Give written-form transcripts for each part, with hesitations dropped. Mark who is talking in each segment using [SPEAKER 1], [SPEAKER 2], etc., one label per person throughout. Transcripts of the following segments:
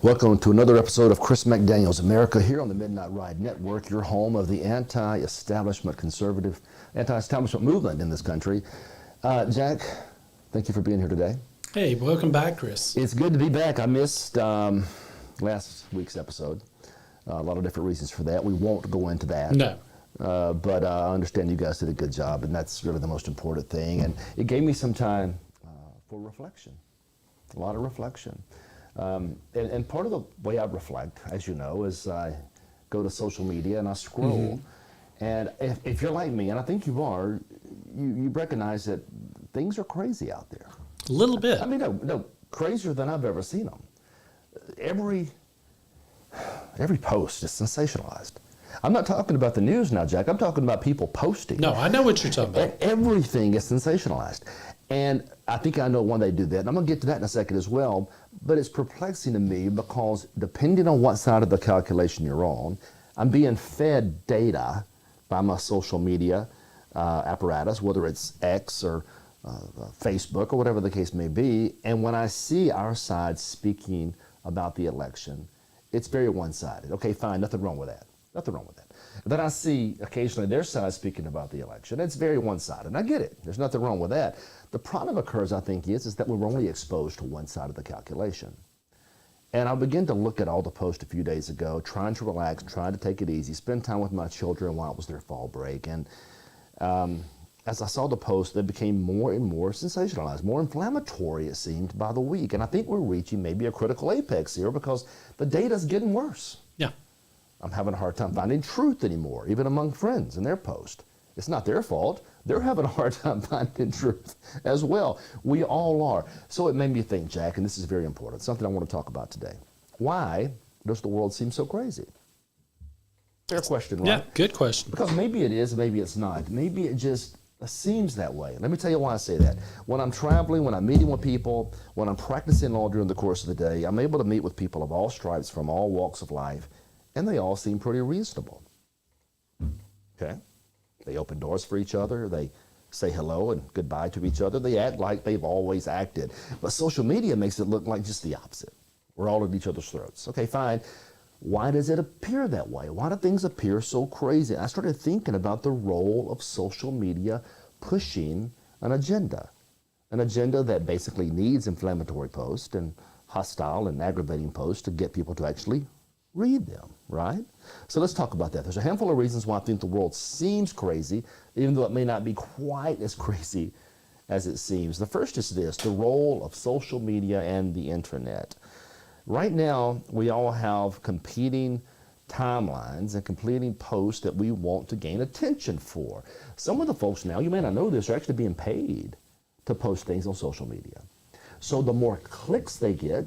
[SPEAKER 1] Welcome to another episode of Chris McDaniel's America here on the Midnight Ride Network, your home of the anti-establishment movement in this country. Jack, thank you for being here today.
[SPEAKER 2] Hey, welcome back, Chris.
[SPEAKER 1] It's good to be back. I missed last week's episode. A lot of different reasons for that. We won't go into that.
[SPEAKER 2] No.
[SPEAKER 1] But I understand you guys did a good job, and that's really the most important thing. And it gave me some time for reflection, a lot of reflection. And part of the way I reflect, as you know, is I go to social media and I scroll. Mm-hmm. And if you're like me, and I think you are, you recognize that things are crazy out there.
[SPEAKER 2] A little bit.
[SPEAKER 1] I mean, no, crazier than I've ever seen them. Every post is sensationalized. I'm not talking about the news now, Jack. I'm talking about people posting.
[SPEAKER 2] No, I know what you're talking about.
[SPEAKER 1] Everything is sensationalized. And I think I know why they do that. And I'm going to get to that in a second as well. But it's perplexing to me because depending on what side of the calculation you're on, I'm being fed data by my social media apparatus, whether it's X or Facebook or whatever the case may be. And when I see our side speaking about the election, it's very one-sided. Okay, fine, nothing wrong with that. Nothing wrong with that. Then I see occasionally their side speaking about the election. It's very one-sided, and I get it. There's nothing wrong with that. The problem occurs, I think, is that we're only exposed to one side of the calculation. And I began to look at all the posts a few days ago, trying to relax, trying to take it easy, spend time with my children while it was their fall break. And as I saw the posts, they became more and more sensationalized, more inflammatory, it seemed, by the week. And I think we're reaching maybe a critical apex here because the data's getting worse.
[SPEAKER 2] Yeah.
[SPEAKER 1] I'm having a hard time finding truth anymore, even among friends in their post. It's not their fault. They're having a hard time finding truth as well. We all are. So it made me think, Jack, and this is very important, something I want to talk about today. Why does the world seem so crazy? Fair question, right?
[SPEAKER 2] Yeah, good question.
[SPEAKER 1] Because maybe it is, maybe it's not. Maybe it just seems that way. Let me tell you why I say that. When I'm traveling, when I'm meeting with people, when I'm practicing law during the course of the day, I'm able to meet with people of all stripes from all walks of life, and they all seem pretty reasonable. Okay? They open doors for each other. They say hello and goodbye to each other. They act like they've always acted. But social media makes it look like just the opposite. We're all at each other's throats. Okay, fine. Why does it appear that way? Why do things appear so crazy? I started thinking about the role of social media pushing an agenda that basically needs inflammatory posts and hostile and aggravating posts to get people to actually read them, right? So let's talk about that. There's a handful of reasons why I think the world seems crazy, even though it may not be quite as crazy as it seems. The first is this, the role of social media and the internet. Right now, we all have competing timelines and competing posts that we want to gain attention for. Some of the folks now, you may not know this, are actually being paid to post things on social media. So the more clicks they get,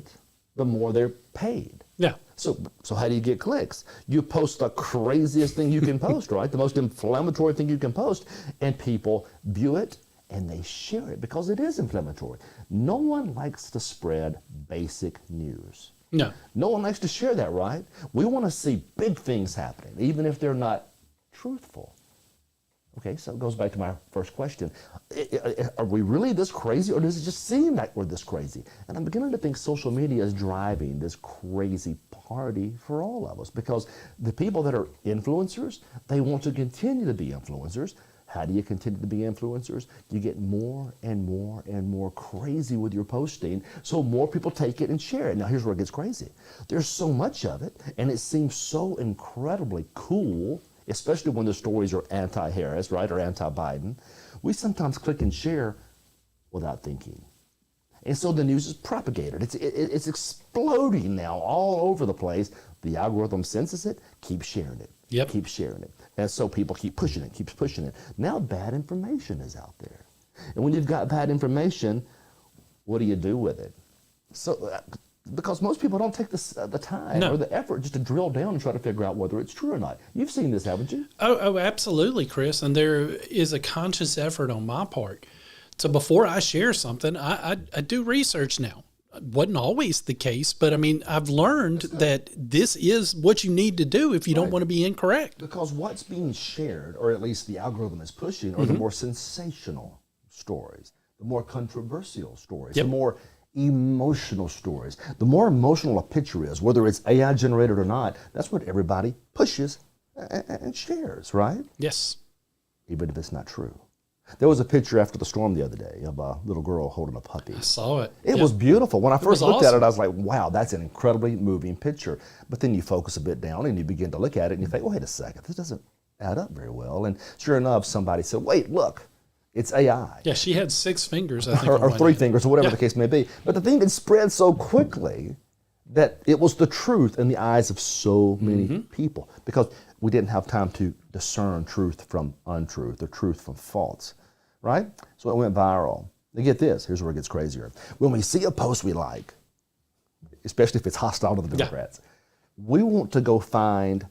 [SPEAKER 1] the more they're paid.
[SPEAKER 2] Yeah.
[SPEAKER 1] So how do you get clicks? You post the craziest thing you can post, right? The most inflammatory thing you can post, and people view it and they share it because it is inflammatory. No one likes to spread basic news.
[SPEAKER 2] No.
[SPEAKER 1] No one likes to share that, right? We want to see big things happening, even if they're not truthful. Okay, so it goes back to my first question. Are we really this crazy, or does it just seem like we're this crazy? And I'm beginning to think social media is driving this crazy party for all of us, because the people that are influencers, they want to continue to be influencers. How do you continue to be influencers? You get more and more and more crazy with your posting, so more people take it and share it. Now, here's where it gets crazy. There's so much of it, and it seems so incredibly cool, especially when the stories are anti-Harris, right, or anti-Biden. We sometimes click and share without thinking. And so the news is propagated. It's exploding now all over the place. The algorithm senses it, keeps sharing it, keeps sharing it. And so people keep pushing it, keeps pushing it. Now bad information is out there. And when you've got bad information, what do you do with it? So, because most people don't take the time or the effort just to drill down and try to figure out whether it's true or not. You've seen this, haven't you?
[SPEAKER 2] Oh, absolutely, Chris. And there is a conscious effort on my part. So before I share something, I do research now. It wasn't always the case, but I mean, I've learned that this is what you need to do if you don't want to be incorrect.
[SPEAKER 1] Because what's being shared, or at least the algorithm is pushing, are the more sensational stories, the more controversial stories, the more emotional stories. The more emotional a picture is, whether it's AI generated or not, that's what everybody pushes and shares, right?
[SPEAKER 2] Yes.
[SPEAKER 1] Even if it's not true. There was a picture after the storm the other day of a little girl holding a puppy.
[SPEAKER 2] I saw it.
[SPEAKER 1] It was beautiful. When I first looked at
[SPEAKER 2] awesome.
[SPEAKER 1] it, I was like, wow, that's an incredibly moving picture. But then you focus a bit down and you begin to look at it and you think, wait a second, this doesn't add up very well. And sure enough, somebody said, wait, look, it's AI.
[SPEAKER 2] Yeah, she had 6 fingers, I think.
[SPEAKER 1] Or
[SPEAKER 2] on
[SPEAKER 1] 3
[SPEAKER 2] one
[SPEAKER 1] fingers, or whatever the case may be. But the thing that spread so quickly that it was the truth in the eyes of so many people, because we didn't have time to discern truth from untruth or truth from false, right? So it went viral. Now get this, here's where it gets crazier. When we see a post we like, especially if it's hostile to the Democrats, we want to go find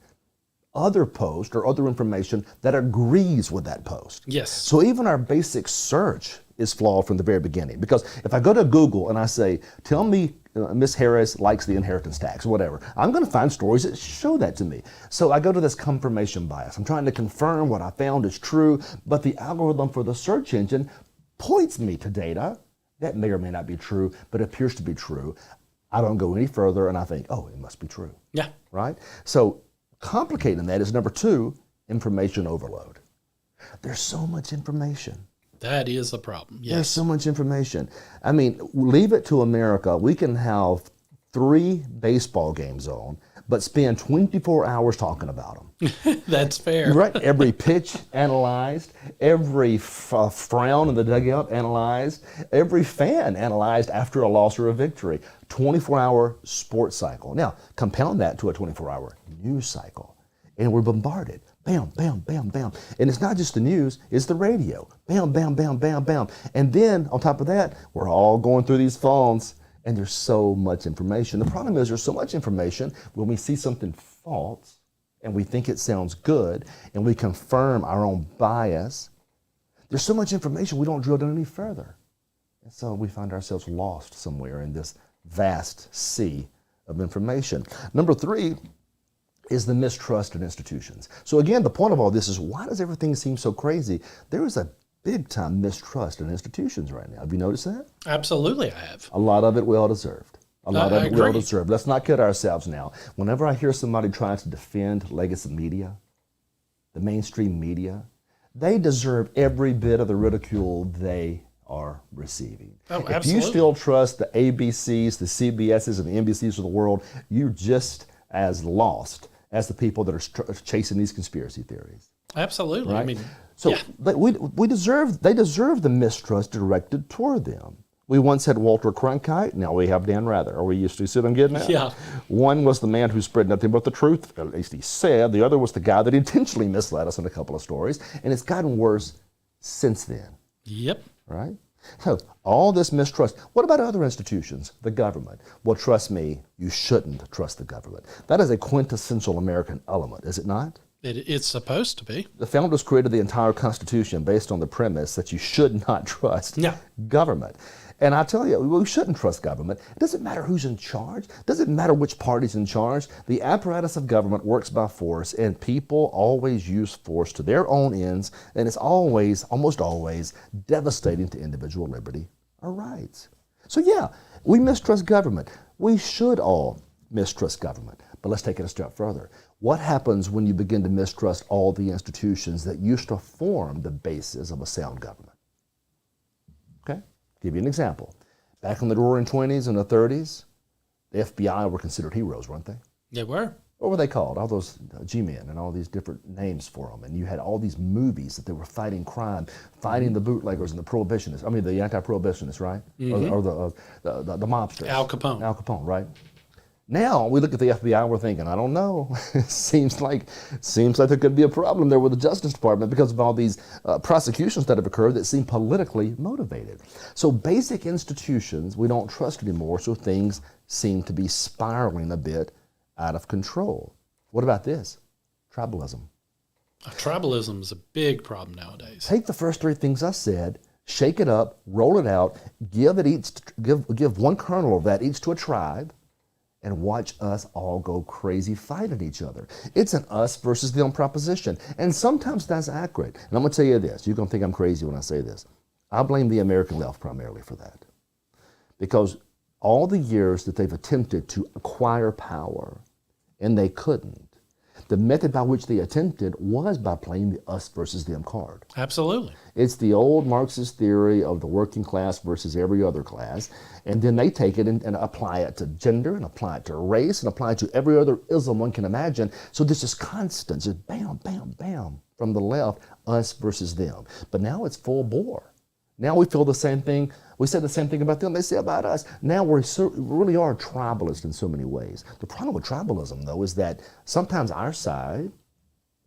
[SPEAKER 1] other posts or other information that agrees with that post.
[SPEAKER 2] Yes.
[SPEAKER 1] So even our basic search is flawed from the very beginning. Because if I go to Google and I say, tell me Miss Harris likes the inheritance tax, or whatever, I'm going to find stories that show that to me. So I go to this confirmation bias. I'm trying to confirm what I found is true, but the algorithm for the search engine points me to data that may or may not be true, but appears to be true. I don't go any further and I think, oh, it must be true.
[SPEAKER 2] Yeah.
[SPEAKER 1] Right? So complicating that is number 2, information overload. There's so much information.
[SPEAKER 2] That is a problem.
[SPEAKER 1] There's
[SPEAKER 2] Yes.
[SPEAKER 1] so much information. I mean, leave it to America. We can have 3 baseball games on, but spend 24 hours talking about them.
[SPEAKER 2] That's fair.
[SPEAKER 1] Right? Every pitch analyzed, every frown in the dugout analyzed, every fan analyzed after a loss or a victory. 24-hour sports cycle. Now, compound that to a 24-hour news cycle, and we're bombarded. Bam, bam, bam, bam. And it's not just the news, it's the radio. Bam, bam, bam, bam, bam. And then on top of that, we're all going through these phones, and there's so much information. The problem is there's so much information when we see something false and we think it sounds good and we confirm our own bias. There's so much information we don't drill down any further. And so we find ourselves lost somewhere in this vast sea of information. Number 3 is the mistrust in institutions. So again, the point of all this is, why does everything seem so crazy? There is a big time mistrust in institutions right now. Have you noticed that?
[SPEAKER 2] Absolutely, I have.
[SPEAKER 1] A lot of it well-deserved. A lot of
[SPEAKER 2] I
[SPEAKER 1] it
[SPEAKER 2] agree.
[SPEAKER 1] well-deserved. Let's not kid ourselves now. Whenever I hear somebody trying to defend legacy media, the mainstream media, they deserve every bit of the ridicule they are receiving.
[SPEAKER 2] Oh,
[SPEAKER 1] if you
[SPEAKER 2] absolutely.
[SPEAKER 1] still trust the ABCs, the CBSs, and the NBCs of the world, you're just as lost as the people that are chasing these conspiracy theories.
[SPEAKER 2] Absolutely.
[SPEAKER 1] Right?
[SPEAKER 2] I mean,
[SPEAKER 1] So
[SPEAKER 2] yeah.
[SPEAKER 1] they deserve the mistrust directed toward them. We once had Walter Cronkite, now we have Dan Rather. Are we used to see them getting that?
[SPEAKER 2] Yeah.
[SPEAKER 1] One was the man who spread nothing but the truth, at least he said. The other was the guy that intentionally misled us in a couple of stories. And it's gotten worse since then,
[SPEAKER 2] Yep.
[SPEAKER 1] right? So all this mistrust. What about other institutions? The government. Well, trust me, you shouldn't trust the government. That is a quintessential American element, is it not?
[SPEAKER 2] It's supposed to be.
[SPEAKER 1] The founders created the entire Constitution based on the premise that you should not trust
[SPEAKER 2] Yeah.
[SPEAKER 1] government. And I tell you, we shouldn't trust government. It doesn't matter who's in charge. It doesn't matter which party's in charge. The apparatus of government works by force, and people always use force to their own ends, and it's always, almost always, devastating to individual liberty or rights. So yeah, we mistrust government. We should all mistrust government. But let's take it a step further. What happens when you begin to mistrust all the institutions that used to form the basis of a sound government? Okay, give you an example. Back in the roaring 20s and the 30s, the FBI were considered heroes, weren't they?
[SPEAKER 2] They were.
[SPEAKER 1] What were they called? All those G-men and all these different names for them. And you had all these movies that they were fighting crime, fighting the bootleggers and the prohibitionists. I mean, the anti-prohibitionists, right? Or the mobsters.
[SPEAKER 2] Al Capone.
[SPEAKER 1] Al Capone, right? Now we look at the FBI and we're thinking, I don't know. seems like there could be a problem there with the Justice Department because of all these prosecutions that have occurred that seem politically motivated. So basic institutions we don't trust anymore, so things seem to be spiraling a bit out of control. What about this? Tribalism.
[SPEAKER 2] Tribalism is a big problem nowadays.
[SPEAKER 1] Take the first 3 things I said, shake it up, roll it out, give one kernel of that each to a tribe, and watch us all go crazy fighting each other. It's an us versus them proposition. And sometimes that's accurate. And I'm going to tell you this. You're going to think I'm crazy when I say this. I blame the American left primarily for that. Because all the years that they've attempted to acquire power, and they couldn't, the method by which they attempted was by playing the us versus them card.
[SPEAKER 2] Absolutely.
[SPEAKER 1] It's the old Marxist theory of the working class versus every other class, and then they take it and apply it to gender, and apply it to race, and apply it to every other ism one can imagine. So this is constant, just bam, bam, bam, from the left, us versus them. But now it's full bore. Now we feel the same thing. We said the same thing about them they say about us. Now we really are tribalist in so many ways. The problem with tribalism, though, is that sometimes our side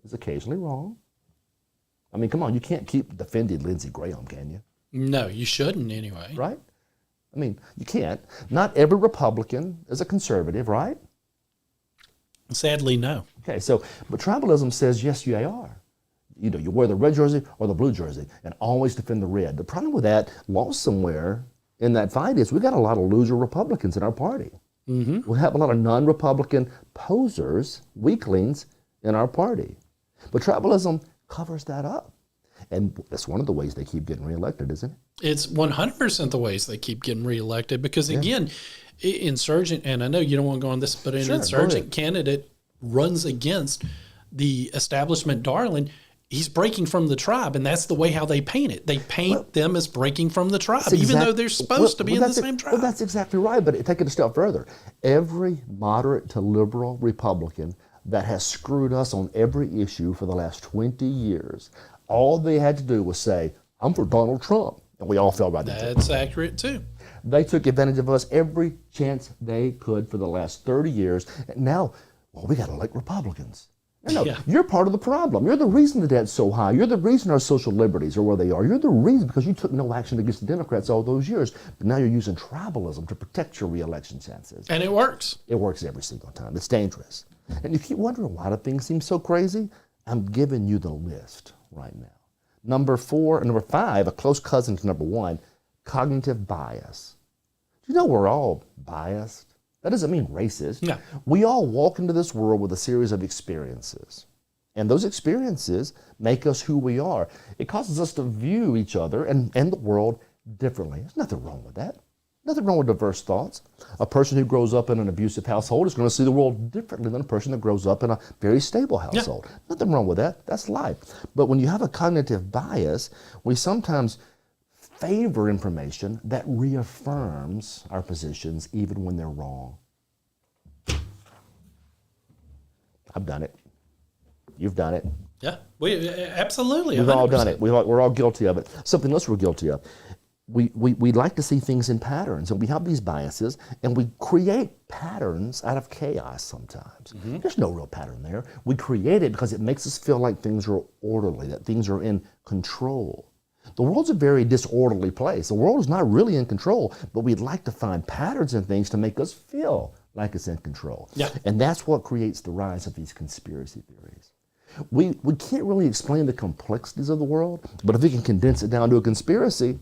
[SPEAKER 1] is occasionally wrong. I mean, come on, you can't keep defending Lindsey Graham, can you?
[SPEAKER 2] No, you shouldn't anyway.
[SPEAKER 1] Right? I mean, you can't. Not every Republican is a conservative, right?
[SPEAKER 2] Sadly, no.
[SPEAKER 1] Okay, so, but tribalism says, yes, you are. You know, you wear the red jersey or the blue jersey and always defend the red. The problem with that, lost somewhere in that fight, is we got a lot of loser Republicans in our party. Mm-hmm. We have a lot of non-Republican posers, weaklings in our party. But tribalism covers that up. And that's one of the ways they keep getting reelected, isn't it?
[SPEAKER 2] It's 100% the ways they keep getting reelected because, again, insurgent, and I know you don't want to go on this, but an insurgent candidate runs against the establishment darling. He's breaking from the tribe, and that's the way how they paint it. They paint them as breaking from the tribe, even though they're supposed to be in the same tribe.
[SPEAKER 1] Well, that's exactly right, but take it a step further. Every moderate to liberal Republican that has screwed us on every issue for the last 20 years, all they had to do was say, I'm for Donald Trump, and we all fell right into it.
[SPEAKER 2] That's accurate, too.
[SPEAKER 1] They took advantage of us every chance they could for the last 30 years, and now, well, we got to elect Republicans. No, you're part of the problem. You're the reason the debt's so high. You're the reason our social liberties are where they are. You're the reason because you took no action against the Democrats all those years. But now you're using tribalism to protect your reelection chances.
[SPEAKER 2] And it works.
[SPEAKER 1] It works every single time. It's dangerous. And you keep wondering why do things seem so crazy? I'm giving you the list right now. Number 5, a close cousin to number 1, cognitive bias. Do you know we're all biased? That doesn't mean racist.
[SPEAKER 2] No.
[SPEAKER 1] We all walk into this world with a series of experiences. And those experiences make us who we are. It causes us to view each other and the world differently. There's nothing wrong with that. Nothing wrong with diverse thoughts. A person who grows up in an abusive household is going to see the world differently than a person that grows up in a very stable household. Yeah. Nothing wrong with that. That's life. But when you have a cognitive bias, we sometimes favor information that reaffirms our positions even when they're wrong. I've done it. You've done it.
[SPEAKER 2] Yeah, we absolutely.
[SPEAKER 1] We've
[SPEAKER 2] 100%.
[SPEAKER 1] all done it. We're all guilty of it. Something else we're guilty of. We like to see things in patterns, and we have these biases, and we create patterns out of chaos sometimes. Mm-hmm. There's no real pattern there. We create it because it makes us feel like things are orderly, that things are in control. The world's a very disorderly place. The world is not really in control, but we'd like to find patterns in things to make us feel like it's in control.
[SPEAKER 2] Yeah.
[SPEAKER 1] And that's what creates the rise of these conspiracy theories. We can't really explain the complexities of the world, but if we can condense it down to a conspiracy.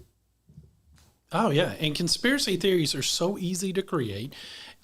[SPEAKER 2] Oh, yeah. And conspiracy theories are so easy to create.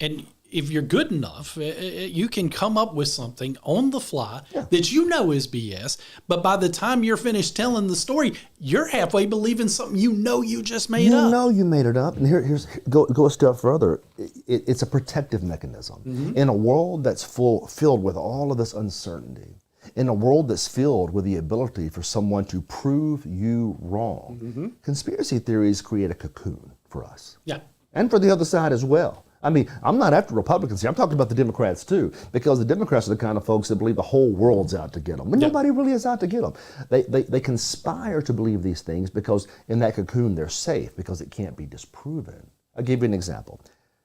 [SPEAKER 2] And if you're good enough, you can come up with something on the fly that you know is BS. But by the time you're finished telling the story, you're halfway believing something you know you just made up.
[SPEAKER 1] You know you made it up. And go a step further. It's a protective mechanism. Mm-hmm. In a world that's filled with all of this uncertainty, in a world that's filled with the ability for someone to prove you wrong, conspiracy theories create a cocoon for us.
[SPEAKER 2] Yeah.
[SPEAKER 1] And for the other side as well. I mean, I'm not after Republicans here. I'm talking about the Democrats too, because the Democrats are the kind of folks that believe the whole world's out to get them. But nobody really is out to get them. They conspire to believe these things because in that cocoon they're safe because it can't be disproven. I'll give you an example.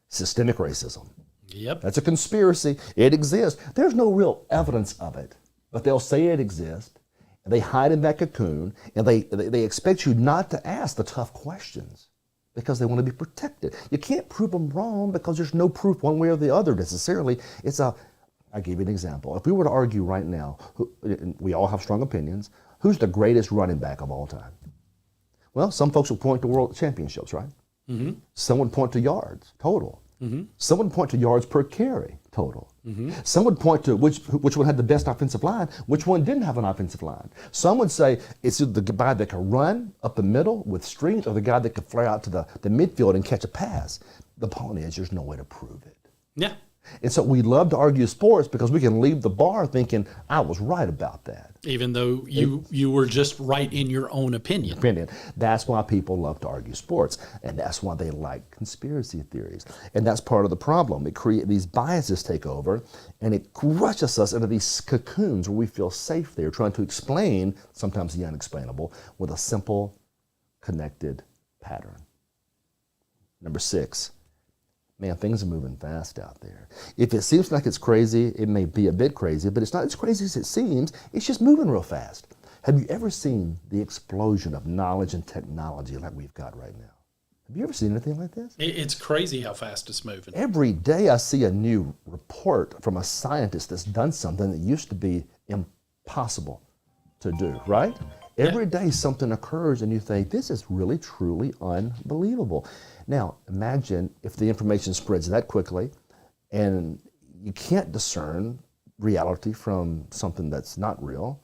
[SPEAKER 1] Systemic racism.
[SPEAKER 2] Yep.
[SPEAKER 1] That's a conspiracy. It exists. There's no real evidence of it, but they'll say it exists. They hide in that cocoon, and they expect you not to ask the tough questions because they want to be protected. You can't prove them wrong because there's no proof one way or the other necessarily. I'll give you an example. If we were to argue right now, we all have strong opinions, who's the greatest running back of all time? Well, some folks will point to world championships, right? Mm-hmm. Some would point to yards, total. Mm-hmm. Some would point to yards per carry, total. Mm-hmm. Some would point to which one had the best offensive line, which one didn't have an offensive line. Some would say it's the guy that can run up the middle with strength or the guy that can flare out to the midfield and catch a pass. the point is, there's no way to prove it.
[SPEAKER 2] Yeah.
[SPEAKER 1] And so we love to argue sports because we can leave the bar thinking, I was right about that.
[SPEAKER 2] Even though you were just right in your own opinion.
[SPEAKER 1] That's why people love to argue sports, and that's why they like conspiracy theories. And that's part of the problem. These biases take over, and it crushes us into these cocoons where we feel safe there, trying to explain sometimes the unexplainable with a simple, connected pattern. Number 6. Man, things are moving fast out there. If it seems like it's crazy, it may be a bit crazy, but it's not as crazy as it seems. It's just moving real fast. Have you ever seen the explosion of knowledge and technology like we've got right now? Have you ever seen anything like this?
[SPEAKER 2] It's crazy how fast it's moving.
[SPEAKER 1] Every day I see a new report from a scientist that's done something that used to be impossible to do, right? Every day something occurs and you think, this is really, truly unbelievable. Now, imagine if the information spreads that quickly and you can't discern reality from something that's not real.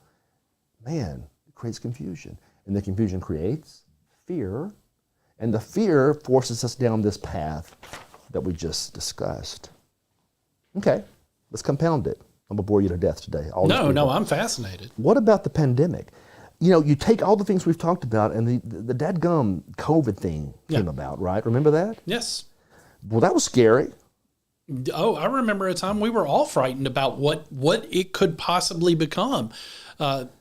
[SPEAKER 1] Man, it creates confusion. And the confusion creates fear. And the fear forces us down this path that we just discussed. Okay, let's compound it. I'm going to bore you to death today.
[SPEAKER 2] No, I'm fascinated.
[SPEAKER 1] What about the pandemic? You know, you take all the things we've talked about, and the dadgum COVID thing came about, right? Remember that?
[SPEAKER 2] Yes.
[SPEAKER 1] Well, that was scary.
[SPEAKER 2] Oh, I remember a time we were all frightened about what it could possibly become.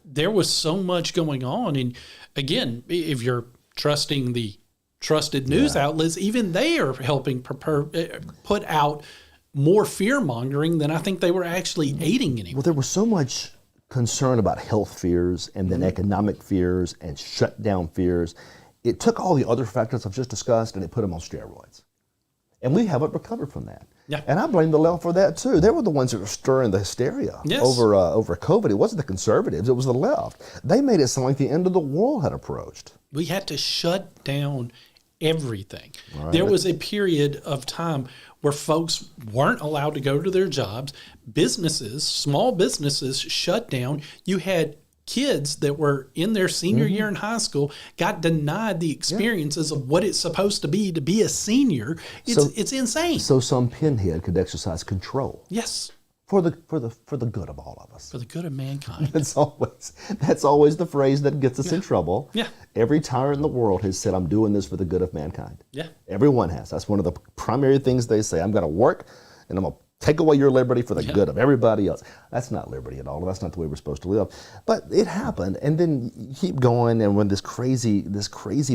[SPEAKER 2] There was so much going on. And again, if you're trusting the trusted news outlets, even they are helping put out more fear-mongering than I think they were actually aiding anyone.
[SPEAKER 1] Well, there was so much concern about health fears and then economic fears and shutdown fears. It took all the other factors I've just discussed and it put them on steroids. And we haven't recovered from that.
[SPEAKER 2] Yeah.
[SPEAKER 1] And I blame the left for that too. They were the ones that were stirring the hysteria over COVID. It wasn't the conservatives, it was the left. They made it sound like the end of the world had approached.
[SPEAKER 2] We had to shut down everything. Right. There was a period of time where folks weren't allowed to go to their jobs. Businesses, small businesses shut down. You had kids that were in their senior year in high school got denied the experiences of what it's supposed to be a senior. It's insane.
[SPEAKER 1] So some pinhead could exercise control.
[SPEAKER 2] Yes.
[SPEAKER 1] For the good of all of us.
[SPEAKER 2] For the good of mankind.
[SPEAKER 1] That's always the phrase that gets us in trouble.
[SPEAKER 2] Yeah.
[SPEAKER 1] Every tyrant in the world has said, I'm doing this for the good of mankind.
[SPEAKER 2] Yeah.
[SPEAKER 1] Everyone has. That's one of the primary things they say. I'm going to work and I'm going to take away your liberty for the good of everybody else. That's not liberty at all. That's not the way we're supposed to live. But it happened, and then you keep going, and when this crazy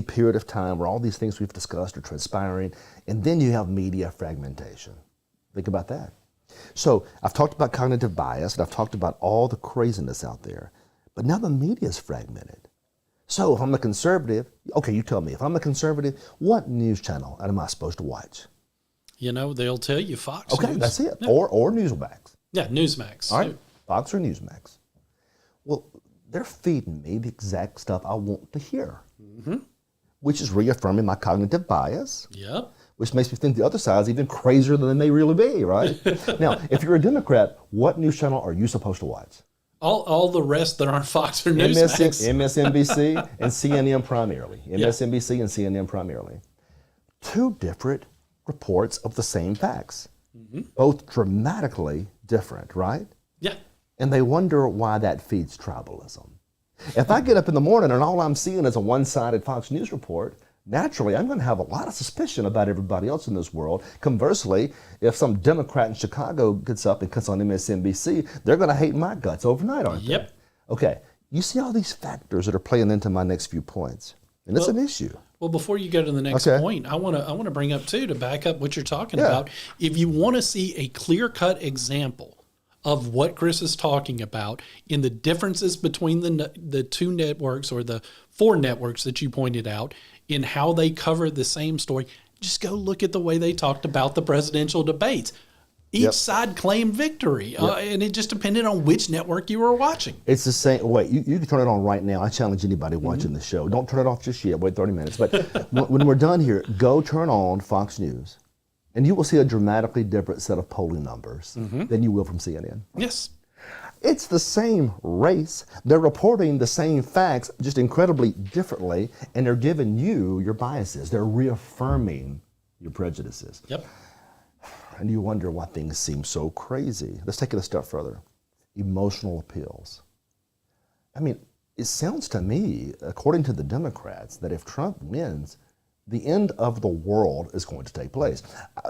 [SPEAKER 1] period of time where all these things we've discussed are transpiring, and then you have media fragmentation. Think about that. So I've talked about cognitive bias, and I've talked about all the craziness out there, but now the media is fragmented. So if I'm a conservative, okay, you tell me, if I'm a conservative, what news channel am I supposed to watch?
[SPEAKER 2] You know, they'll tell you Fox
[SPEAKER 1] News. Okay, that's it. Yeah. Or Newsmax.
[SPEAKER 2] Yeah, Newsmax.
[SPEAKER 1] All right, Fox or Newsmax. Well, they're feeding me the exact stuff I want to hear, which is reaffirming my cognitive bias.
[SPEAKER 2] Yep.
[SPEAKER 1] Which makes me think the other side is even crazier than they really be, right? Now, if you're a Democrat, what news channel are you supposed to watch?
[SPEAKER 2] All the rest that aren't Fox or Newsmax.
[SPEAKER 1] MSNBC and CNN primarily. MSNBC and CNN primarily. Two different reports of the same facts, both dramatically different, right?
[SPEAKER 2] Yeah.
[SPEAKER 1] And they wonder why that feeds tribalism. If I get up in the morning and all I'm seeing is a one-sided Fox News report, naturally I'm going to have a lot of suspicion about everybody else in this world. Conversely, if some Democrat in Chicago gets up and cuts on MSNBC, they're going to hate my guts overnight, aren't they? Okay, you see all these factors that are playing into my next few points, and it's an issue.
[SPEAKER 2] Well, before you go to the next point, I want to bring up too, to back up what you're talking about. If you want to see a clear-cut example of what Chris is talking about in the differences between the two networks or the four networks that you pointed out in how they cover the same story, just go look at the way they talked about the presidential debates. Each side claimed victory, and it just depended on which network you were watching.
[SPEAKER 1] It's the same. Wait, you can turn it on right now. I challenge anybody watching the show. Don't turn it off just yet. Wait 30 minutes. But when we're done here, go turn on Fox News, and you will see a dramatically different set of polling numbers than you will from CNN.
[SPEAKER 2] Yes.
[SPEAKER 1] It's the same race. They're reporting the same facts, just incredibly differently, and they're giving you your biases. They're reaffirming your prejudices.
[SPEAKER 2] Yep.
[SPEAKER 1] And you wonder why things seem so crazy. Let's take it a step further. Emotional appeals. I mean, it sounds to me, according to the Democrats, that if Trump wins, the end of the world is going to take place.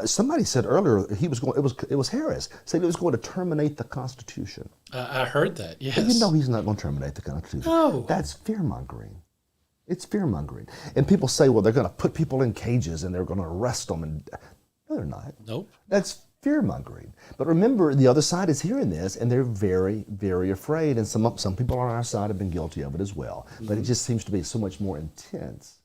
[SPEAKER 1] Somebody said earlier it was Harris said he was going to terminate the Constitution.
[SPEAKER 2] I heard that. Yes.
[SPEAKER 1] But you know he's not going to terminate the Constitution.
[SPEAKER 2] No.
[SPEAKER 1] That's fear-mongering. It's fear-mongering. And people say, well, they're going to put people in cages and they're going to arrest them. And no, they're not.
[SPEAKER 2] Nope.
[SPEAKER 1] That's fear-mongering. But remember, the other side is hearing this, and they're very, very afraid. And some people on our side have been guilty of it as well. Mm-hmm. But it just seems to be so much more intense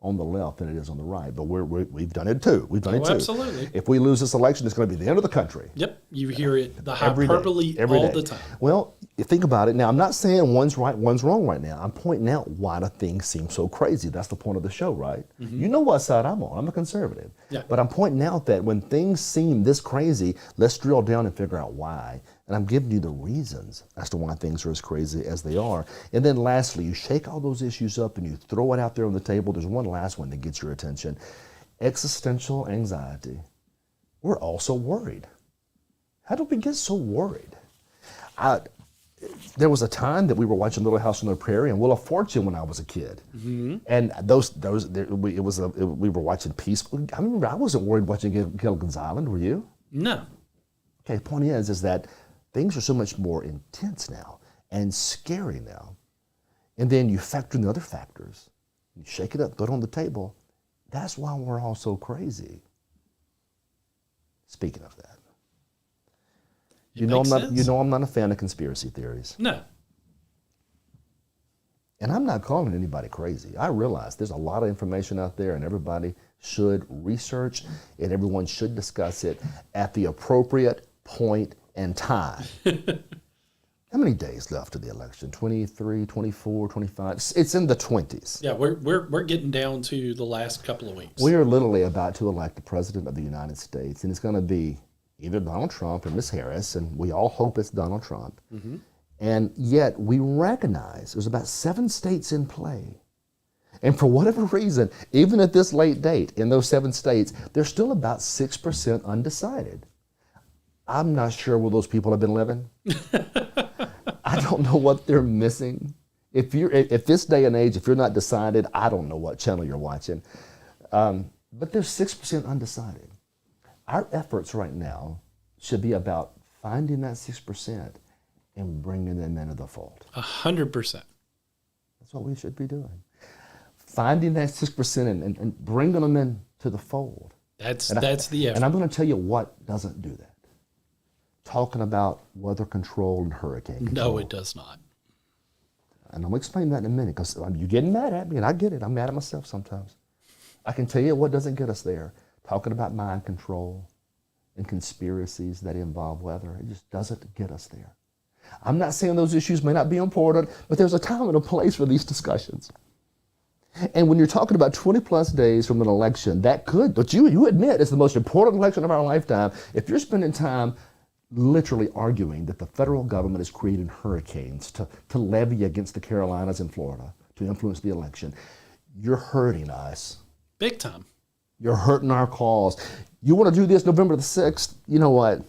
[SPEAKER 1] on the left than it is on the right. But we've done it too. We've done it too.
[SPEAKER 2] Absolutely.
[SPEAKER 1] If we lose this election, it's going to be the end of the country.
[SPEAKER 2] Yep. You hear it, the
[SPEAKER 1] Every
[SPEAKER 2] hyperbole
[SPEAKER 1] day. Every
[SPEAKER 2] all
[SPEAKER 1] day.
[SPEAKER 2] the time.
[SPEAKER 1] Well, you think about it. Now, I'm not saying one's right, one's wrong right now. I'm pointing out why the things seem so crazy. That's the point of the show, right? Mm-hmm. You know what side I'm on. I'm a conservative.
[SPEAKER 2] Yeah.
[SPEAKER 1] But I'm pointing out that when things seem this crazy, let's drill down and figure out why. And I'm giving you the reasons as to why things are as crazy as they are. And then lastly, you shake all those issues up and you throw it out there on the table. There's one last one that gets your attention. Existential anxiety. We're also worried. How do we get so worried? There was a time that we were watching Little House on the Prairie and Wheel of Fortune when I was a kid. Mm-hmm. And we were watching Peaceful. I remember I wasn't worried watching Gilligan's Island, were you?
[SPEAKER 2] No.
[SPEAKER 1] Okay, the point is that things are so much more intense now and scary now. And then you factor in the other factors. You shake it up, throw it on the table. That's why we're all so crazy. Speaking of that. You know I'm not a fan of conspiracy theories.
[SPEAKER 2] No.
[SPEAKER 1] And I'm not calling anybody crazy. I realize there's a lot of information out there and everybody should research and everyone should discuss it at the appropriate point and time. How many days left to the election? 23, 24, 25? It's in the 20s.
[SPEAKER 2] Yeah, we're getting down to the last couple of weeks.
[SPEAKER 1] We are literally about to elect the President of the United States, and it's going to be either Donald Trump or Ms. Harris, and we all hope it's Donald Trump. Mm-hmm. And yet we recognize there's about 7 states in play. And for whatever reason, even at this late date, in those 7 states, there's still about 6% undecided. I'm not sure where those people have been living. I don't know what they're missing. If this day and age, if you're not decided, I don't know what channel you're watching. But there's 6% undecided. Our efforts right now should be about finding that 6% and bringing them into the fold.
[SPEAKER 2] 100%.
[SPEAKER 1] That's what we should be doing. Finding that 6% and bringing them into the fold.
[SPEAKER 2] That's the effort.
[SPEAKER 1] And I'm going to tell you what doesn't do that. Talking about weather control and hurricane control.
[SPEAKER 2] No, it does not.
[SPEAKER 1] And I'm going to explain that in a minute because you're getting mad at me, and I get it. I'm mad at myself sometimes. I can tell you what doesn't get us there. Talking about mind control and conspiracies that involve weather. It just doesn't get us there. I'm not saying those issues may not be important, but there's a time and a place for these discussions. And when you're talking about 20 plus days from an election, that could, but you admit it's the most important election of our lifetime. If you're spending time literally arguing that the federal government is creating hurricanes to levy against the Carolinas and Florida to influence the election, you're hurting us.
[SPEAKER 2] Big time.
[SPEAKER 1] You're hurting our cause. You want to do this November the 6th? You know what?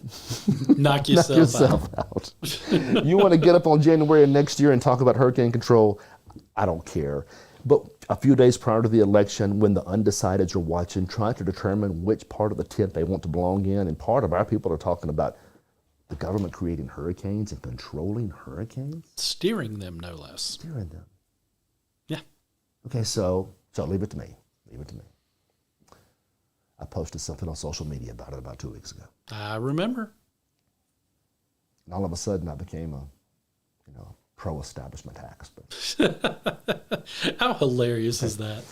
[SPEAKER 2] Knock yourself
[SPEAKER 1] out. You want to get up on January of next year and talk about hurricane control? I don't care. But a few days prior to the election, when the undecideds are watching, trying to determine which part of the tent they want to belong in, and part of our people are talking about the government creating hurricanes and controlling hurricanes?
[SPEAKER 2] Steering them, no less.
[SPEAKER 1] Steering them.
[SPEAKER 2] Yeah.
[SPEAKER 1] Okay, so leave it to me. Leave it to me. I posted something on social media about it about 2 weeks ago.
[SPEAKER 2] I remember.
[SPEAKER 1] And all of a sudden I became a, pro-establishment hack.
[SPEAKER 2] How hilarious is that?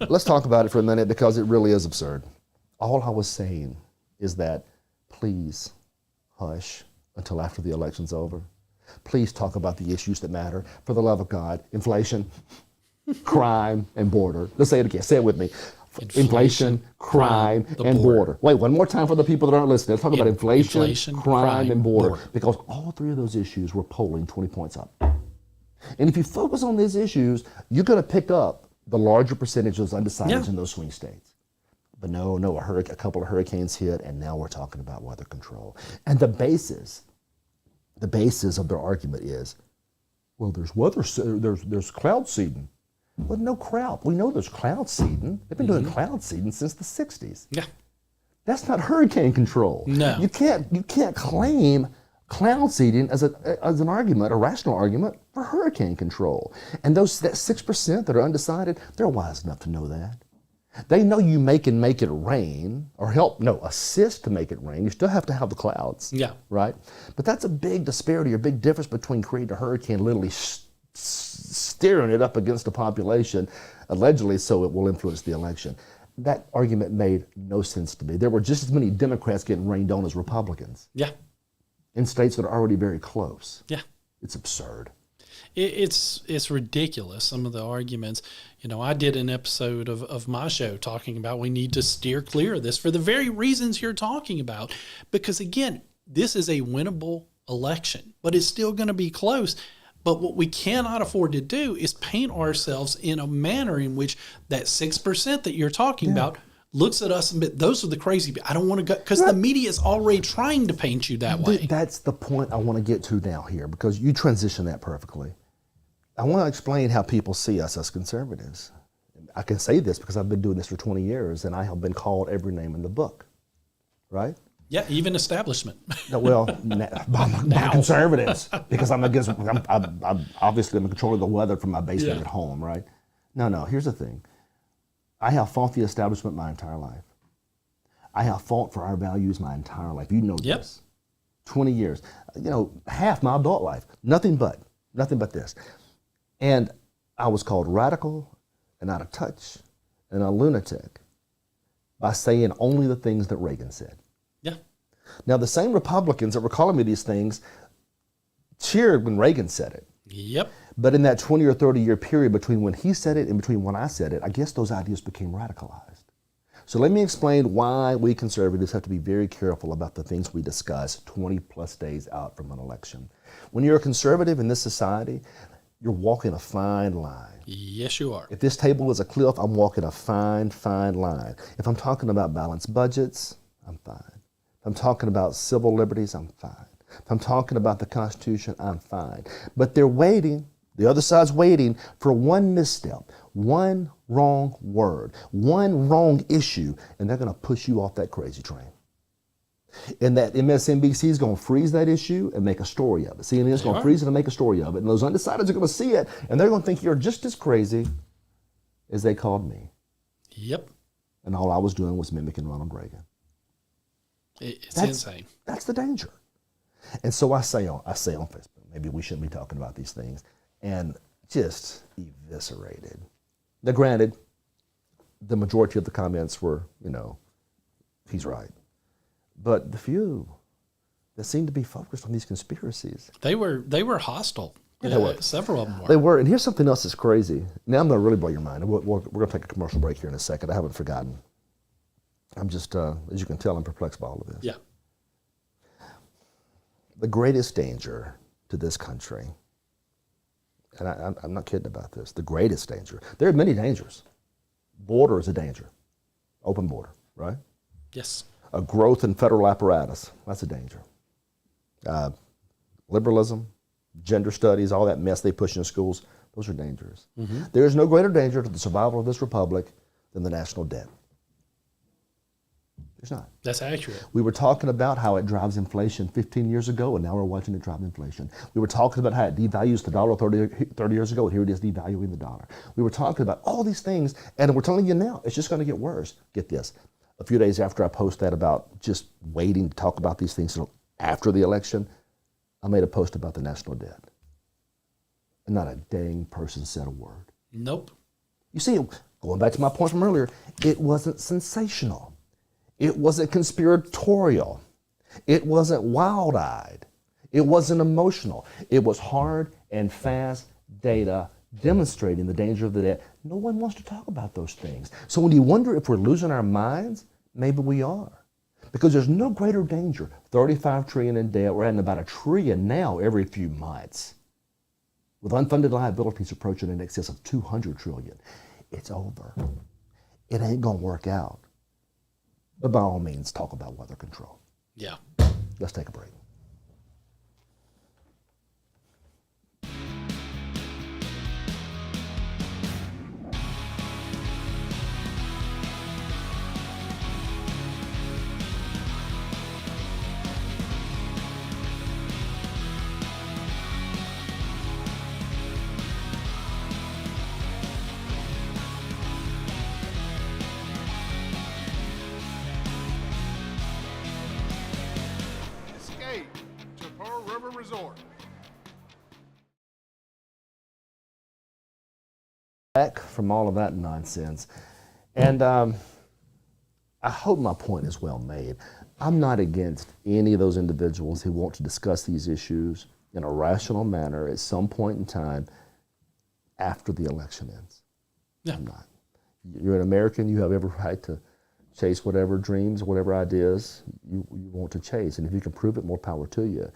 [SPEAKER 1] Let's talk about it for a minute because it really is absurd. All I was saying is that please hush until after the election's over. Please talk about the issues that matter. For the love of God, inflation, crime, and border. Let's say it again. Say it with me. Inflation, crime, and border. Wait, one more time for the people that aren't listening. Let's talk about inflation, crime, and border. Because all 3 of those issues were polling 20 points up. And if you focus on these issues, you're going to pick up the larger percentage of those undecideds in those swing states. But no, a couple of hurricanes hit, and now we're talking about weather control. And the basis of their argument is, well, there's cloud seeding. Well, no crap. We know there's cloud seeding. They've been doing cloud seeding since the 60s.
[SPEAKER 2] Yeah.
[SPEAKER 1] That's not hurricane control.
[SPEAKER 2] No.
[SPEAKER 1] You can't claim cloud seeding as an argument, a rational argument for hurricane control. And that 6% that are undecided, they're wise enough to know that. They know you make it rain, or assist to make it rain. You still have to have the clouds.
[SPEAKER 2] Yeah.
[SPEAKER 1] Right? But that's a big disparity, or big difference between creating a hurricane, literally steering it up against the population, allegedly so it will influence the election. That argument made no sense to me. There were just as many Democrats getting rained on as Republicans.
[SPEAKER 2] Yeah.
[SPEAKER 1] In states that are already very close.
[SPEAKER 2] Yeah.
[SPEAKER 1] It's absurd.
[SPEAKER 2] It's ridiculous, some of the arguments. I did an episode of my show talking about we need to steer clear of this for the very reasons you're talking about. Because, again, this is a winnable election, but it's still going to be close. But what we cannot afford to do is paint ourselves in a manner in which that 6% that you're talking about looks at us and those are the crazy. I don't want to go, because the media is already trying to paint you that way.
[SPEAKER 1] That's the point I want to get to now here, because you transition that perfectly. I want to explain how people see us as conservatives. I can say this because I've been doing this for 20 years, and I have been called every name in the book, right?
[SPEAKER 2] Yeah, even establishment.
[SPEAKER 1] Well, by conservatives, because I'm obviously I'm in control of the weather from my basement at home, right? No, here's the thing. I have fought the establishment my entire life. I have fought for our values my entire life. You know this. 20 years. Half my adult life. Nothing but this. And I was called radical and out of touch and a lunatic by saying only the things that Reagan said.
[SPEAKER 2] Yeah.
[SPEAKER 1] Now, the same Republicans that were calling me these things cheered when Reagan said it.
[SPEAKER 2] Yep.
[SPEAKER 1] But in that 20 or 30 year period between when he said it and between when I said it, I guess those ideas became radicalized. So let me explain why we conservatives have to be very careful about the things we discuss 20 plus days out from an election. When you're a conservative in this society, you're walking a fine line.
[SPEAKER 2] Yes, you are.
[SPEAKER 1] If this table is a cliff, I'm walking a fine, fine line. If I'm talking about balanced budgets, I'm fine. If I'm talking about civil liberties, I'm fine. If I'm talking about the Constitution, I'm fine. But they're waiting, the other side's waiting for one misstep, one wrong word, one wrong issue, and they're going to push you off that crazy train. And that MSNBC is going to freeze that issue and make a story of it. CNN is going to freeze it and make a story of it. And those undecideds are going to see it, and they're going to think you're just as crazy as they called me.
[SPEAKER 2] Yep.
[SPEAKER 1] And all I was doing was mimicking Ronald Reagan.
[SPEAKER 2] It's insane.
[SPEAKER 1] That's the danger. And so I say on Facebook, maybe we shouldn't be talking about these things, and just eviscerated. Now, granted, the majority of the comments were, he's right. But the few that seemed to be focused on these conspiracies.
[SPEAKER 2] They were hostile.
[SPEAKER 1] Yeah, they were.
[SPEAKER 2] Several of them were.
[SPEAKER 1] They were. And here's something else that's crazy. Now I'm going to really blow your mind. We're going to take a commercial break here in a second. I haven't forgotten. I'm just, as you can tell, I'm perplexed by all of this.
[SPEAKER 2] Yeah.
[SPEAKER 1] The greatest danger to this country, and I'm not kidding about this, the greatest danger. There are many dangers. Border is a danger. Open border, right?
[SPEAKER 2] Yes.
[SPEAKER 1] A growth in federal apparatus, that's a danger. Liberalism, gender studies, all that mess they push in schools, those are dangerous. Mm-hmm. There is no greater danger to the survival of this republic than the national debt. There's not.
[SPEAKER 2] That's accurate.
[SPEAKER 1] We were talking about how it drives inflation 15 years ago, and now we're watching it drive inflation. We were talking about how it devalues the dollar 30 years ago, and here it is devaluing the dollar. We were talking about all these things, and we're telling you now, it's just going to get worse. Get this. A few days after I post that about just waiting to talk about these things until after the election, I made a post about the national debt. And not a dang person said a word.
[SPEAKER 2] Nope.
[SPEAKER 1] You see, going back to my point from earlier, it wasn't sensational. It wasn't conspiratorial. It wasn't wild-eyed. It wasn't emotional. It was hard and fast data demonstrating the danger of the debt. No one wants to talk about those things. So when you wonder if we're losing our minds, maybe we are. Because there's no greater danger. 35 trillion in debt. We're adding about $1 trillion now every few months. With unfunded liabilities approaching in excess of 200 trillion. It's over. It ain't going to work out. But by all means, talk about weather control.
[SPEAKER 2] Yeah.
[SPEAKER 1] Let's take a break.
[SPEAKER 3] Escape to Pearl River Resort.
[SPEAKER 1] Back from all of that nonsense. And I hope my point is well made. I'm not against any of those individuals who want to discuss these issues in a rational manner at some point in time after the election ends.
[SPEAKER 2] Yeah.
[SPEAKER 1] I'm not. You're an American. You have every right to chase whatever dreams, whatever ideas you want to chase. And if you can prove it, more power to you.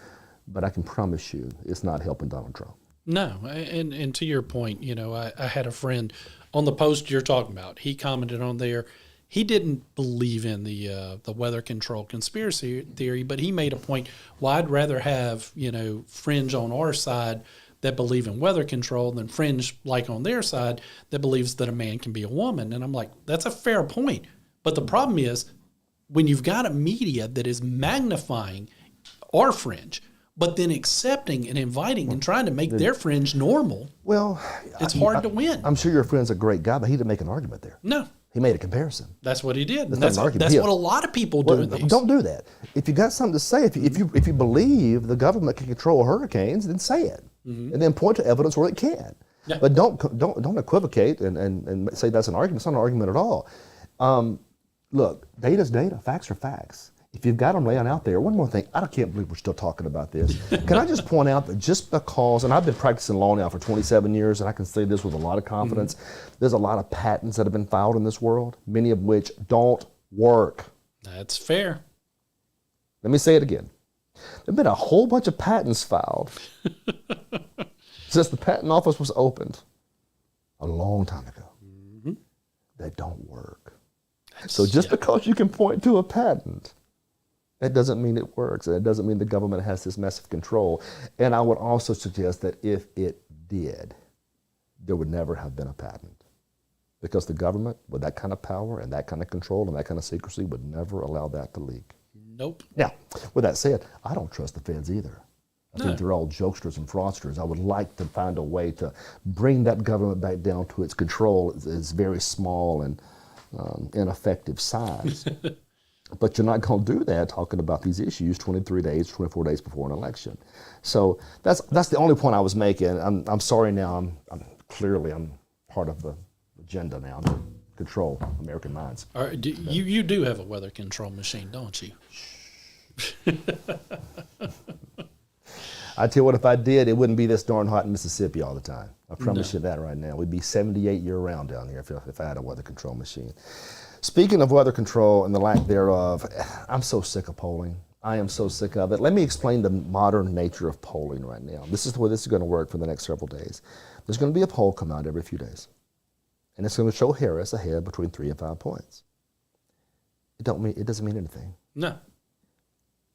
[SPEAKER 1] But I can promise you it's not helping Donald Trump.
[SPEAKER 2] No, and to your point, you know, I had a friend on the post you're talking about. He commented on there. He didn't believe in the weather control conspiracy theory, but he made a point. Well, I'd rather have, you know, fringe on our side that believe in weather control than fringe like on their side that believes that a man can be a woman. And I'm like, that's a fair point. But the problem is when you've got a media that is magnifying our fringe, but then accepting and inviting and trying to make their fringe normal,
[SPEAKER 1] Well,
[SPEAKER 2] it's hard to win.
[SPEAKER 1] I'm sure your friend's a great guy, but he didn't make an argument there.
[SPEAKER 2] No,
[SPEAKER 1] He made a comparison.
[SPEAKER 2] that's what he did.
[SPEAKER 1] That's
[SPEAKER 2] That's,
[SPEAKER 1] not an argument.
[SPEAKER 2] that's
[SPEAKER 1] Yeah.
[SPEAKER 2] what a lot of people do
[SPEAKER 1] Well,
[SPEAKER 2] in these.
[SPEAKER 1] don't do that. If you got something to say, if you believe the government can control hurricanes, then say it, and then point to evidence where it can.
[SPEAKER 2] Yeah.
[SPEAKER 1] But don't equivocate and say that's an argument. It's not an argument at all. Look, data's data, facts are facts. If you've got them laying out there, one more thing, I can't believe we're still talking about this. Can I just point out that just because, and I've been practicing law now for 27 years, and I can say this with a lot of confidence, there's a lot of patents that have been filed in this world, many of which don't work.
[SPEAKER 2] That's fair.
[SPEAKER 1] Let me say it again. There have been a whole bunch of patents filed since the patent office was opened a long time ago that don't work. So just because you can point to a patent, that doesn't mean it works, and it doesn't mean the government has this massive control. And I would also suggest that if it did, there would never have been a patent, because the government, with that kind of power and that kind of control and that kind of secrecy, would never allow that to leak.
[SPEAKER 2] Nope.
[SPEAKER 1] Now, with that said, I don't trust the feds either. I think they're all jokesters and fraudsters. I would like to find a way to bring that government back down to its control, its very small and ineffective size. But you're not going to do that talking about these issues 23 days, 24 days before an election. So that's the only point I was making. I'm sorry now. I'm clearly part of the agenda now to control American minds.
[SPEAKER 2] All right, you do have a weather control machine, don't you?
[SPEAKER 1] I tell you what, if I did, it wouldn't be this darn hot in Mississippi all the time. I promise you that right now. We'd be 78 year-round down here if I had a weather control machine. Speaking of weather control and the lack thereof, I'm so sick of polling. I am so sick of it. Let me explain the modern nature of polling right now. This is the way this is going to work for the next several days. There's going to be a poll come out every few days, and it's going to show Harris ahead between 3 and 5 points. It doesn't mean anything.
[SPEAKER 2] No.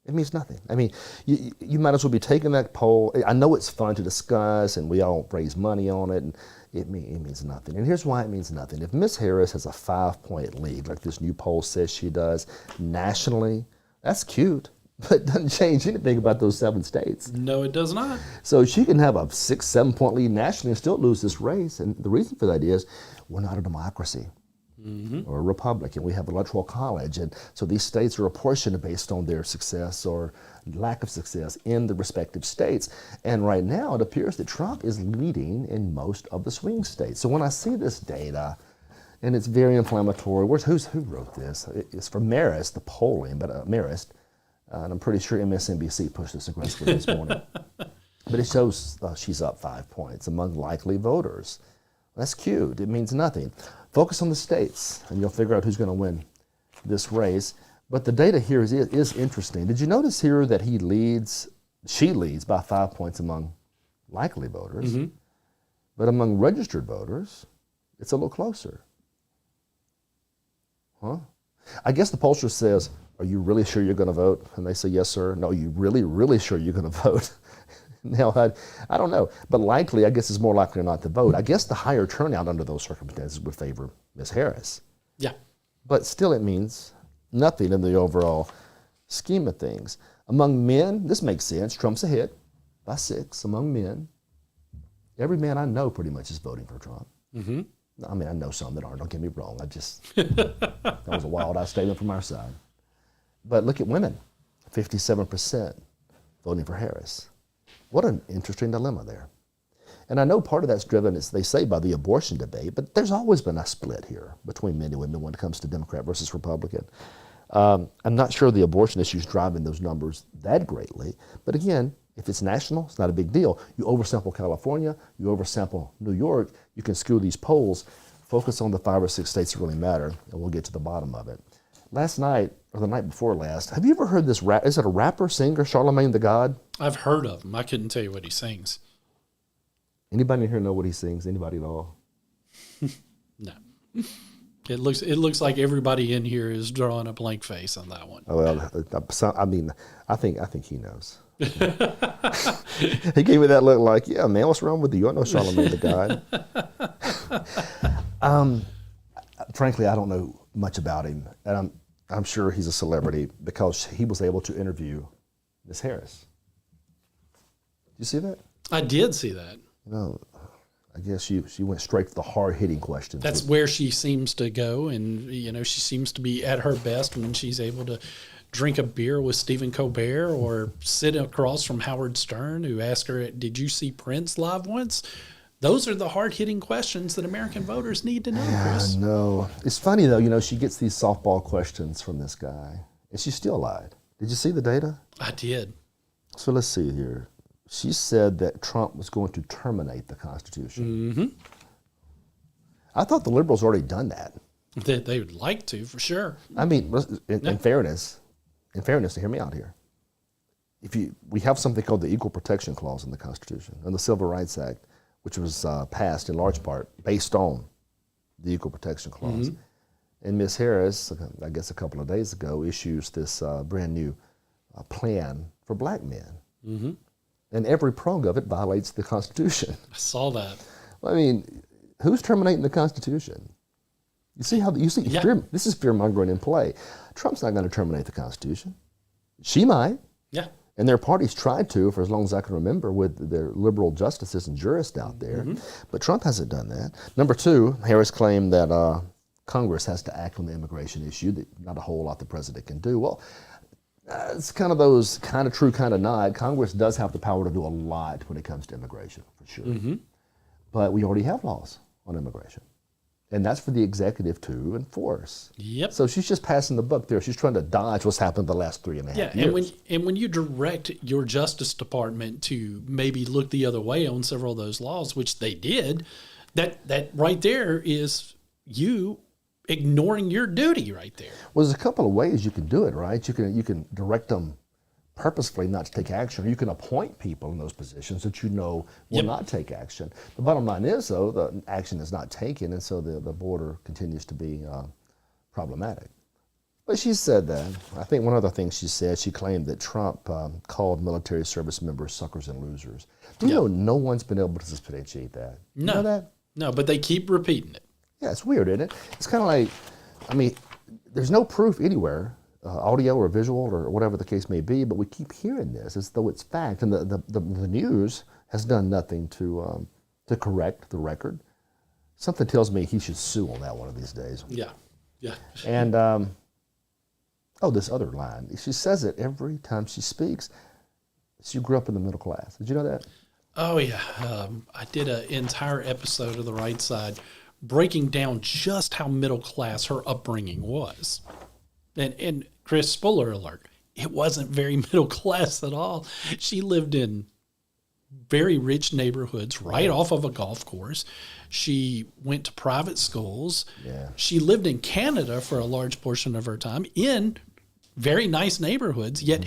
[SPEAKER 1] It means nothing. I mean, you might as well be taking that poll. I know it's fun to discuss, and we all raise money on it, and it means nothing. And here's why it means nothing. If Miss Harris has a 5-point lead, like this new poll says she does, nationally, that's cute, but it doesn't change anything about those 7 states.
[SPEAKER 2] No, it does not.
[SPEAKER 1] So she can have a 6-7 point lead nationally and still lose this race. And the reason for that is we're not a democracy. Or a republic, and we have electoral college, and so these states are apportioned based on their success or lack of success in the respective states. And right now it appears that Trump is leading in most of the swing states. So when I see this data, and it's very inflammatory, who wrote this? It's from Marist, the polling, but Marist, and I'm pretty sure MSNBC pushed this aggressively this morning. But it shows she's up 5 points among likely voters. That's cute. It means nothing. Focus on the states, and you'll figure out who's going to win this race. But the data here is interesting. Did you notice here that she leads by 5 points among likely voters, but among registered voters, it's a little closer. Huh? I guess the pollster says, are you really sure you're going to vote? And they say, yes, sir. No, you really, really sure you're going to vote? Now, I don't know. But likely, I guess it's more likely not to vote. I guess the higher turnout under those circumstances would favor Ms. Harris.
[SPEAKER 2] Yeah.
[SPEAKER 1] But still, it means nothing in the overall scheme of things. Among men, this makes sense. Trump's ahead by 6 among men. Every man I know pretty much is voting for Trump. Mm-hmm. I mean, I know some that aren't. Don't get me wrong. That was a wild-eyed statement from our side. But look at women, 57% voting for Harris. What an interesting dilemma there. And I know part of that's driven, as they say, by the abortion debate, but there's always been a split here between men and women when it comes to Democrat versus Republican. I'm not sure the abortion issue is driving those numbers that greatly, but again, if it's national, it's not a big deal. You oversample California, you oversample New York, you can skew these polls, focus on the 5 or 6 states that really matter, and we'll get to the bottom of it. Last night, or the night before last, have you ever heard this is it a rapper, singer, Charlemagne the God?
[SPEAKER 2] I've heard of him. I couldn't tell you what he sings.
[SPEAKER 1] Anybody in here know what he sings? Anybody at all?
[SPEAKER 2] No. It looks like everybody in here is drawing a blank face on that one.
[SPEAKER 1] Oh, well, I mean, I think he knows. He gave me that look like, yeah, man, what's wrong with you? You don't know Charlemagne the God. Frankly, I don't know much about him, and I'm sure he's a celebrity because he was able to interview Miss Harris. Did you see that?
[SPEAKER 2] I did see that.
[SPEAKER 1] You know, I guess she went straight to the hard-hitting questions.
[SPEAKER 2] That's where she seems to go, and she seems to be at her best when she's able to drink a beer with Stephen Colbert or sit across from Howard Stern, who asked her, "Did you see Prince live once?" Those are the hard-hitting questions that American voters need to know, Chris.
[SPEAKER 1] I know. It's funny, though, she gets these softball questions from this guy, and she still lied. Did you see the data?
[SPEAKER 2] I did.
[SPEAKER 1] So let's see here. She said that Trump was going to terminate the Constitution. Mm-hmm. I thought the liberals already done that.
[SPEAKER 2] They would like to, for sure.
[SPEAKER 1] I mean, in fairness, hear me out here. We have something called the Equal Protection Clause in the Constitution and the Civil Rights Act, which was passed in large part based on the Equal Protection Clause. Mm-hmm. And Ms. Harris, I guess a couple of days ago, issues this brand new plan for black men. Mm-hmm. And every prong of it violates the Constitution.
[SPEAKER 2] I saw that.
[SPEAKER 1] I mean, who's terminating the Constitution? You see
[SPEAKER 2] Yeah.
[SPEAKER 1] This is fear-mongering in play. Trump's not going to terminate the Constitution. She might.
[SPEAKER 2] Yeah.
[SPEAKER 1] And their parties tried to, for as long as I can remember, with their liberal justices and jurists out there. Mm-hmm. But Trump hasn't done that. Number 2, Harris claimed that Congress has to act on the immigration issue, that not a whole lot the president can do. Well, it's kind of those kind of true, kind of not. Congress does have the power to do a lot when it comes to immigration, for sure. Mm-hmm. But we already have laws on immigration. And that's for the executive to enforce.
[SPEAKER 2] Yep.
[SPEAKER 1] So she's just passing the buck there. She's trying to dodge what's happened the last 3.5 years.
[SPEAKER 2] And when you direct your Justice Department to maybe look the other way on several of those laws, which they did, that right there is you ignoring your duty right there.
[SPEAKER 1] Well, there's a couple of ways you can do it, right? You can direct them purposefully not to take action, or you can appoint people in those positions that you know will not take action. The bottom line is, though, the action is not taken, and so the border continues to be problematic. But she said that. I think one other thing she said, she claimed that Trump called military service members suckers and losers. Do you know no one's been able to substantiate that?
[SPEAKER 2] No.
[SPEAKER 1] You know that?
[SPEAKER 2] No, but they keep repeating it.
[SPEAKER 1] Yeah, it's weird, isn't it? It's kind of like, I mean, there's no proof anywhere, audio or visual or whatever the case may be, but we keep hearing this as though it's fact. And the news has done nothing to correct the record. Something tells me he should sue on that one of these days.
[SPEAKER 2] Yeah, yeah.
[SPEAKER 1] And, this other line. She says it every time she speaks. She grew up in the middle class. Did you know that?
[SPEAKER 2] Oh, yeah. I did an entire episode of The Right Side breaking down just how middle class her upbringing was. And Chris, spoiler alert, it wasn't very middle class at all. She lived in very rich neighborhoods right off of a golf course. She went to private schools.
[SPEAKER 1] Yeah.
[SPEAKER 2] She lived in Canada for a large portion of her time in very nice neighborhoods, yet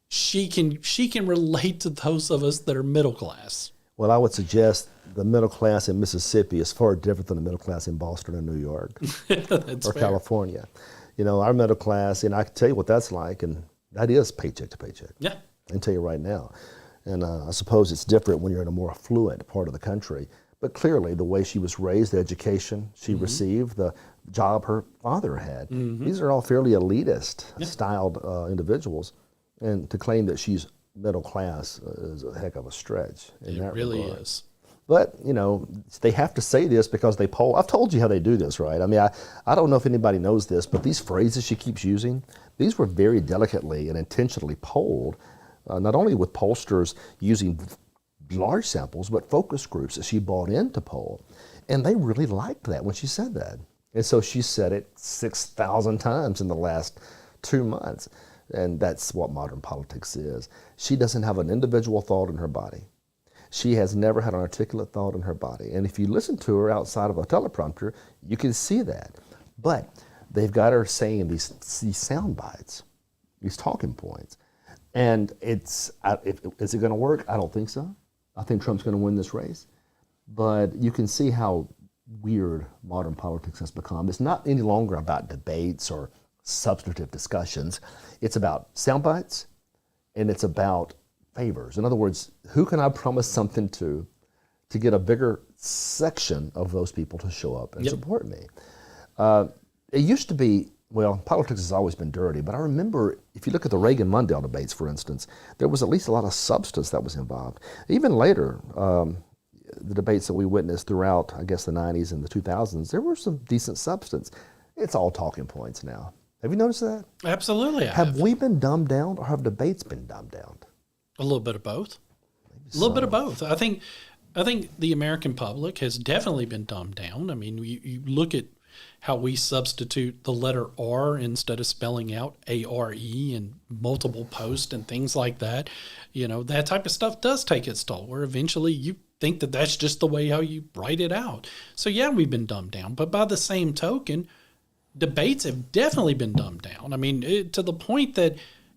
[SPEAKER 2] she can relate to those of us that are middle class.
[SPEAKER 1] Well, I would suggest the middle class in Mississippi is far different than the middle class in Boston or New York or
[SPEAKER 2] fair.
[SPEAKER 1] California. our middle class, and I can tell you what that's like, and that is paycheck to paycheck.
[SPEAKER 2] Yeah.
[SPEAKER 1] I can tell you right now. And I suppose it's different when you're in a more affluent part of the country. But clearly, the way she was raised, the education she received, the job her father had, these are all fairly elitist styled individuals. And to claim that she's middle class is a heck of a stretch.
[SPEAKER 2] It really is.
[SPEAKER 1] But, they have to say this because they poll. I've told you how they do this, right? I mean, I don't know if anybody knows this, but these phrases she keeps using, these were very delicately and intentionally polled, not only with pollsters using large samples, but focus groups that she bought in to poll. And they really liked that when she said that. And so she said it 6,000 times in the last 2 months. And that's what modern politics is. She doesn't have an individual thought in her body. She has never had an articulate thought in her body. And if you listen to her outside of a teleprompter, you can see that. But they've got her saying these sound bites, these talking points. And is it going to work? I don't think so. I think Trump's going to win this race. But you can see how weird modern politics has become. It's not any longer about debates or substantive discussions. It's about sound bites, and it's about favors. In other words, who can I promise something to get a bigger section of those people to show up and support me? It used to be, well, politics has always been dirty, but I remember if you look at the Reagan-Mundell debates, for instance, there was at least a lot of substance that was involved. Even later, the debates that we witnessed throughout, I guess, the 90s and the 2000s, there were some decent substance. It's all talking points now. Have you noticed that?
[SPEAKER 2] Absolutely.
[SPEAKER 1] Have we been dumbed down, or have debates been dumbed down?
[SPEAKER 2] A little bit of both. A little bit of both. I think the American public has definitely been dumbed down. I mean, you look at how we substitute the letter R instead of spelling out A-R-E in multiple posts and things like that. That type of stuff does take its toll, where eventually you think that that's just the way how you write it out. So, yeah, we've been dumbed down. But by the same token, debates have definitely been dumbed down. I mean, to the point that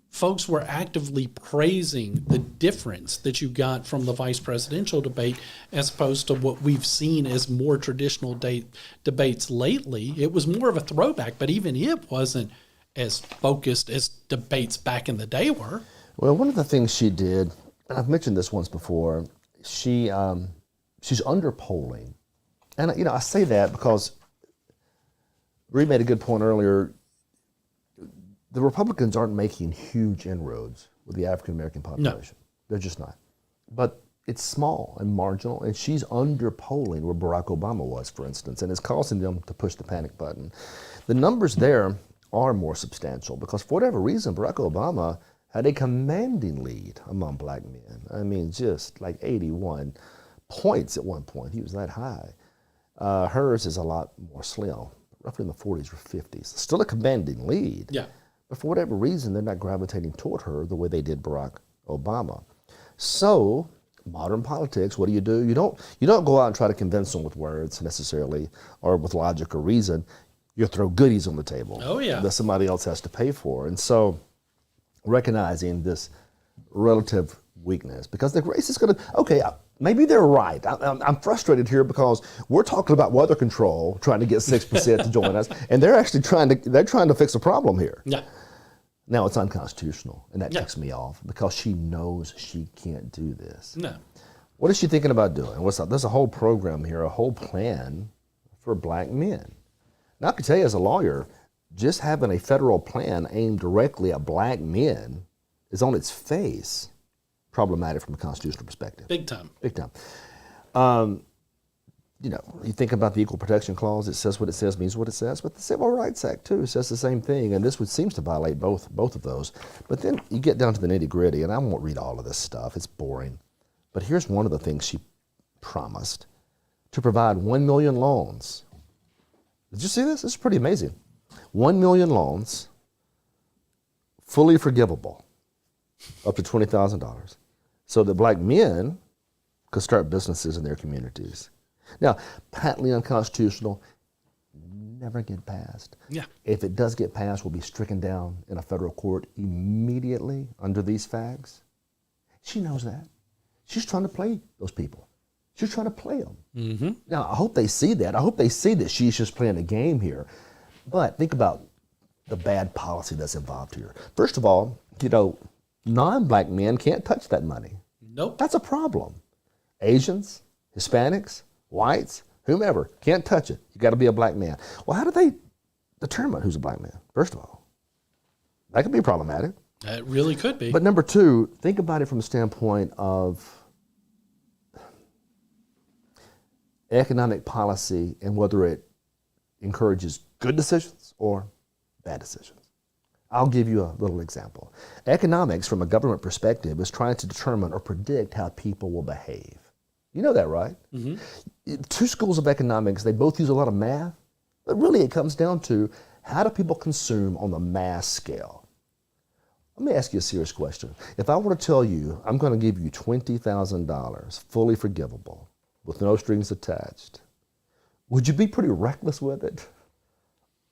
[SPEAKER 2] folks were actively praising the difference that you got from the vice presidential debate as opposed to what we've seen as more traditional debates lately. It was more of a throwback, but even it wasn't as focused as debates back in the day were.
[SPEAKER 1] Well, one of the things she did, and I've mentioned this once before, she's under polling. And, I say that because Reed made a good point earlier. The Republicans aren't making huge inroads with the African-American population. No. They're just not. But it's small and marginal, and she's under-polling where Barack Obama was, for instance, and it's causing them to push the panic button. The numbers there are more substantial because, for whatever reason, Barack Obama had a commanding lead among black men. I mean, just like 81 points at one point. He was that high. Hers is a lot more slim, roughly in the 40s or 50s. Still a commanding lead.
[SPEAKER 2] Yeah.
[SPEAKER 1] But for whatever reason, they're not gravitating toward her the way they did Barack Obama. So, modern politics, what do? You don't go out and try to convince them with words necessarily, or with logic or reason. You throw goodies on the table.
[SPEAKER 2] Oh, yeah.
[SPEAKER 1] That somebody else has to pay for. And so, recognizing this relative weakness, because the race is going to, maybe they're right. I'm frustrated here because we're talking about weather control, trying to get 6% to join us, and they're actually trying to fix a problem here.
[SPEAKER 2] Yeah.
[SPEAKER 1] Now it's unconstitutional, and that ticks me off because she knows she can't do this.
[SPEAKER 2] No.
[SPEAKER 1] What is she thinking about doing? There's a whole program here, a whole plan for black men. Now I can tell you as a lawyer, just having a federal plan aimed directly at black men is on its face problematic from a constitutional perspective.
[SPEAKER 2] Big time.
[SPEAKER 1] Big time. You think about the Equal Protection Clause, it says what it says, means what it says, but the Civil Rights Act, too, says the same thing, and this seems to violate both of those. But then you get down to the nitty-gritty, and I won't read all of this stuff. It's boring. But here's one of the things she promised, to provide 1 million loans. Did you see this? This is pretty amazing. 1 million loans, fully forgivable, up to $20,000, so that black men could start businesses in their communities. Now, patently unconstitutional, never get passed.
[SPEAKER 2] Yeah.
[SPEAKER 1] If it does get passed, will be stricken down in a federal court immediately under these facts. She knows that. She's trying to play those people. She's trying to play them. Mm-hmm. Now, I hope they see that. I hope they see that she's just playing a game here. But think about the bad policy that's involved here. First of all, non-black men can't touch that money.
[SPEAKER 2] Nope.
[SPEAKER 1] That's a problem. Asians, Hispanics, whites, whomever, can't touch it. You got to be a black man. Well, how do they determine who's a black man, first of all? That could be problematic.
[SPEAKER 2] It really could be.
[SPEAKER 1] But number two, think about it from the standpoint of economic policy and whether it encourages good decisions or bad decisions. I'll give you a little example. Economics, from a government perspective, is trying to determine or predict how people will behave. You know that, right? Mm-hmm. Two schools of economics, they both use a lot of math, but really it comes down to how do people consume on the mass scale? Let me ask you a serious question. If I were to tell you, I'm going to give you $20,000, fully forgivable, with no strings attached, would you be pretty reckless with it?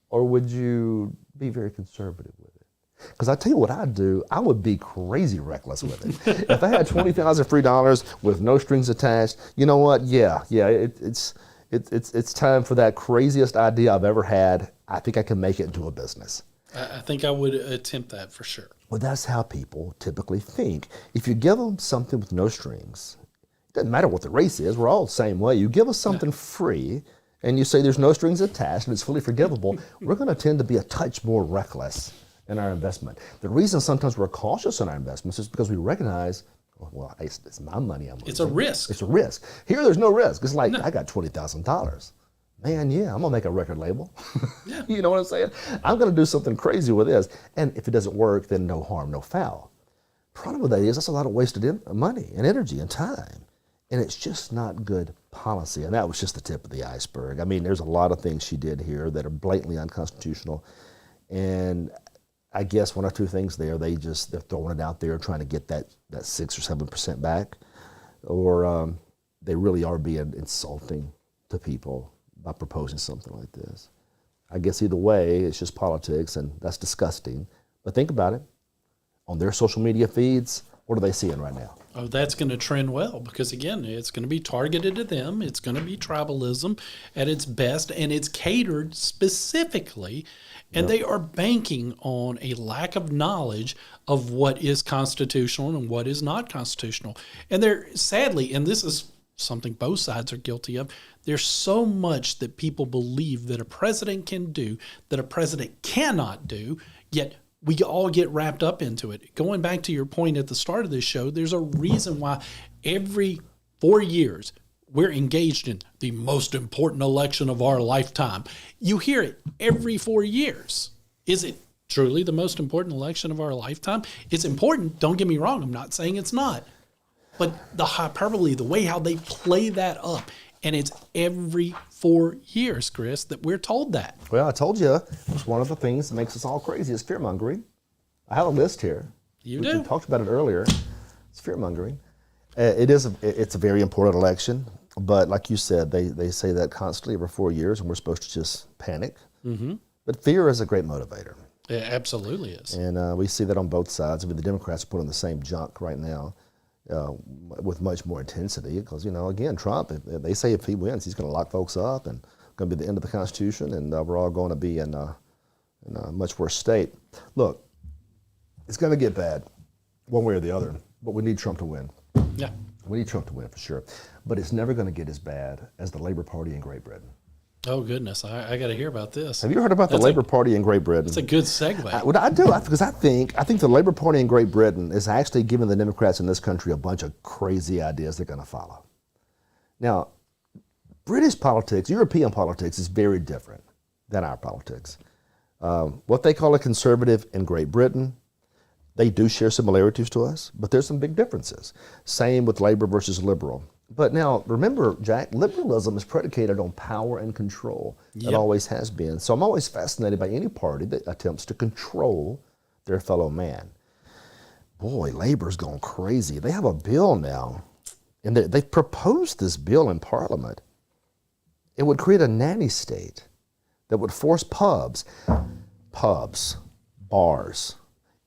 [SPEAKER 1] Or would you be very conservative with it? Because I tell you what I'd do, I would be crazy reckless with it. If I had $20,000 free dollars with no strings attached, you know what? It's time for that craziest idea I've ever had. I think I can make it into a business.
[SPEAKER 2] I think I would attempt that for sure.
[SPEAKER 1] Well, that's how people typically think. If you give them something with no strings, it doesn't matter what the race is, we're all the same way. You give us something free, and you say there's no strings attached and it's fully forgivable, we're going to tend to be a touch more reckless in our investment. The reason sometimes we're cautious in our investments is because we recognize, well, it's my money I'm losing.
[SPEAKER 2] It's a risk.
[SPEAKER 1] It's a risk. Here, there's no risk. It's like, I got $20,000. Man, yeah, I'm going to make a record label.
[SPEAKER 2] Yeah.
[SPEAKER 1] You know what I'm saying? I'm going to do something crazy with this. And if it doesn't work, then no harm, no foul. Problem with that is that's a lot of wasted money and energy and time. And it's just not good policy. And that was just the tip of the iceberg. I mean, there's a lot of things she did here that are blatantly unconstitutional. And I guess one or two things there, they're throwing it out there trying to get that 6 or 7% back. Or they really are being insulting to people by proposing something like this. I guess either way, it's just politics, and that's disgusting. But think about it. On their social media feeds, what are they seeing right now?
[SPEAKER 2] Oh, that's going to trend well because, again, it's going to be targeted to them. It's going to be tribalism at its best, and it's catered specifically, and they are banking on a lack of knowledge of what is constitutional and what is not constitutional. And they're, sadly, and this is something both sides are guilty of, there's so much that people believe that a president can do that a president cannot do, yet we all get wrapped up into it. Going back to your point at the start of this show, there's a reason why every 4 years we're engaged in the most important election of our lifetime. You hear it every 4 years. Is it truly the most important election of our lifetime? It's important. Don't get me wrong. I'm not saying it's not. But the hyperbole, the way how they play that up, and it's every 4 years, Chris, that we're told that.
[SPEAKER 1] Well, I told you, it's one of the things that makes us all crazy is fear-mongering. I have a list here. We talked about it earlier. It's fear-mongering. It's a very important election, but like you said, they say that constantly every 4 years, and we're supposed to just panic. Mm-hmm. But fear is a great motivator.
[SPEAKER 2] It absolutely is.
[SPEAKER 1] And we see that on both sides. I mean, the Democrats are putting the same junk right now. With much more intensity, because again, Trump. They say if he wins, he's going to lock folks up, and going to be the end of the Constitution, and we're all going to be in a much worse state. Look, it's going to get bad, one way or the other. But we need Trump to win.
[SPEAKER 2] Yeah,
[SPEAKER 1] we need Trump to win for sure. But it's never going to get as bad as the Labor Party in Great Britain.
[SPEAKER 2] Oh, goodness. I got to hear about this.
[SPEAKER 1] Have you heard about the Labor Party in Great Britain?
[SPEAKER 2] It's a good segue.
[SPEAKER 1] What I do, because I think the Labor Party in Great Britain is actually giving the Democrats in this country a bunch of crazy ideas they're going to follow. Now, British politics, European politics is very different than our politics. What they call a conservative in Great Britain, they do share similarities to us, but there's some big differences. Same with Labor versus liberal. But now, remember, Jack, liberalism is predicated on power and control. It always has been. So I'm always fascinated by any party that attempts to control their fellow man. Boy, Labor's gone crazy. They have a bill now, and they've proposed this bill in Parliament. It would create a nanny state that would force pubs, bars.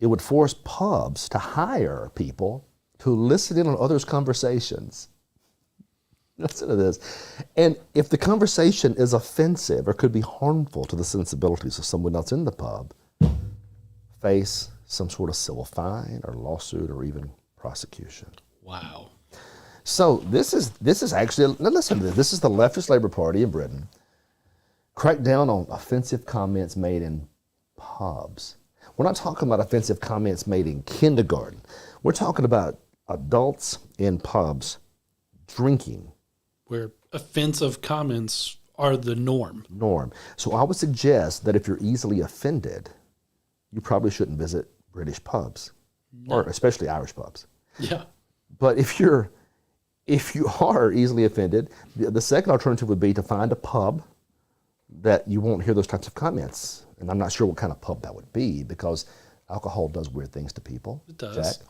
[SPEAKER 1] It would force pubs to hire people to listen in on others' conversations. Listen to this. And if the conversation is offensive or could be harmful to the sensibilities of someone else in the pub, face some sort of civil fine or lawsuit or even prosecution.
[SPEAKER 2] Wow.
[SPEAKER 1] So this is actually, now listen to this. This is the leftist Labour Party in Britain cracked down on offensive comments made in pubs. We're not talking about offensive comments made in kindergarten. We're talking about adults in pubs drinking.
[SPEAKER 2] Where offensive comments are the norm.
[SPEAKER 1] So I would suggest that if you're easily offended, you probably shouldn't visit British pubs, or especially Irish pubs.
[SPEAKER 2] Yeah.
[SPEAKER 1] But if you are easily offended, the second alternative would be to find a pub that you won't hear those types of comments. And I'm not sure what kind of pub that would be, because alcohol does weird things to people.
[SPEAKER 2] It does.
[SPEAKER 1] Jack.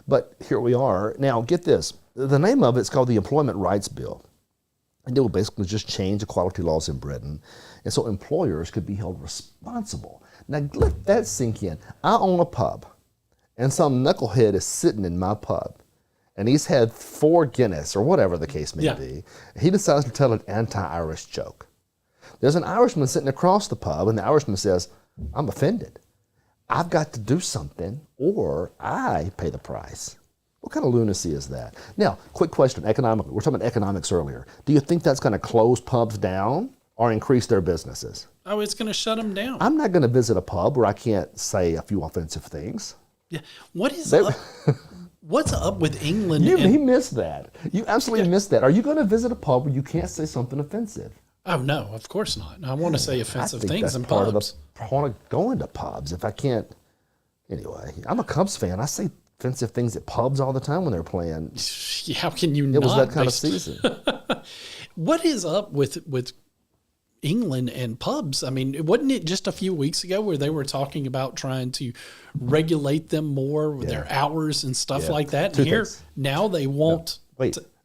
[SPEAKER 1] But here we are. Now, get this. The name of it's called the Employment Rights Bill. And it will basically just change equality laws in Britain. And so employers could be held responsible. Now, let that sink in. I own a pub, and some knucklehead is sitting in my pub, and he's had 4 Guinness, or whatever the case may be. He decides to tell an anti-Irish joke. There's an Irishman sitting across the pub, and the Irishman says, I'm offended. I've got to do something, or I pay the price. What kind of lunacy is that? Now, quick question, economically. We're talking about economics earlier. Do you think that's going to close pubs down or increase their businesses?
[SPEAKER 2] Oh, it's going to shut them down.
[SPEAKER 1] I'm not going to visit a pub where I can't say a few offensive things.
[SPEAKER 2] Yeah. What's up with England?
[SPEAKER 1] He missed that. You absolutely missed that. Are you going to visit a pub where you can't say something offensive?
[SPEAKER 2] Oh, no, of course not. I want to say offensive things in
[SPEAKER 1] part
[SPEAKER 2] pubs.
[SPEAKER 1] of the point of going to pubs. If I can't, anyway, I'm a Cubs fan. I say offensive things at pubs all the time when they're playing.
[SPEAKER 2] How can you not?
[SPEAKER 1] It was that kind of season.
[SPEAKER 2] What is up with England and pubs? I mean, wasn't it just a few weeks ago where they were talking about trying to regulate them more with their hours and stuff like that? And here, now they want...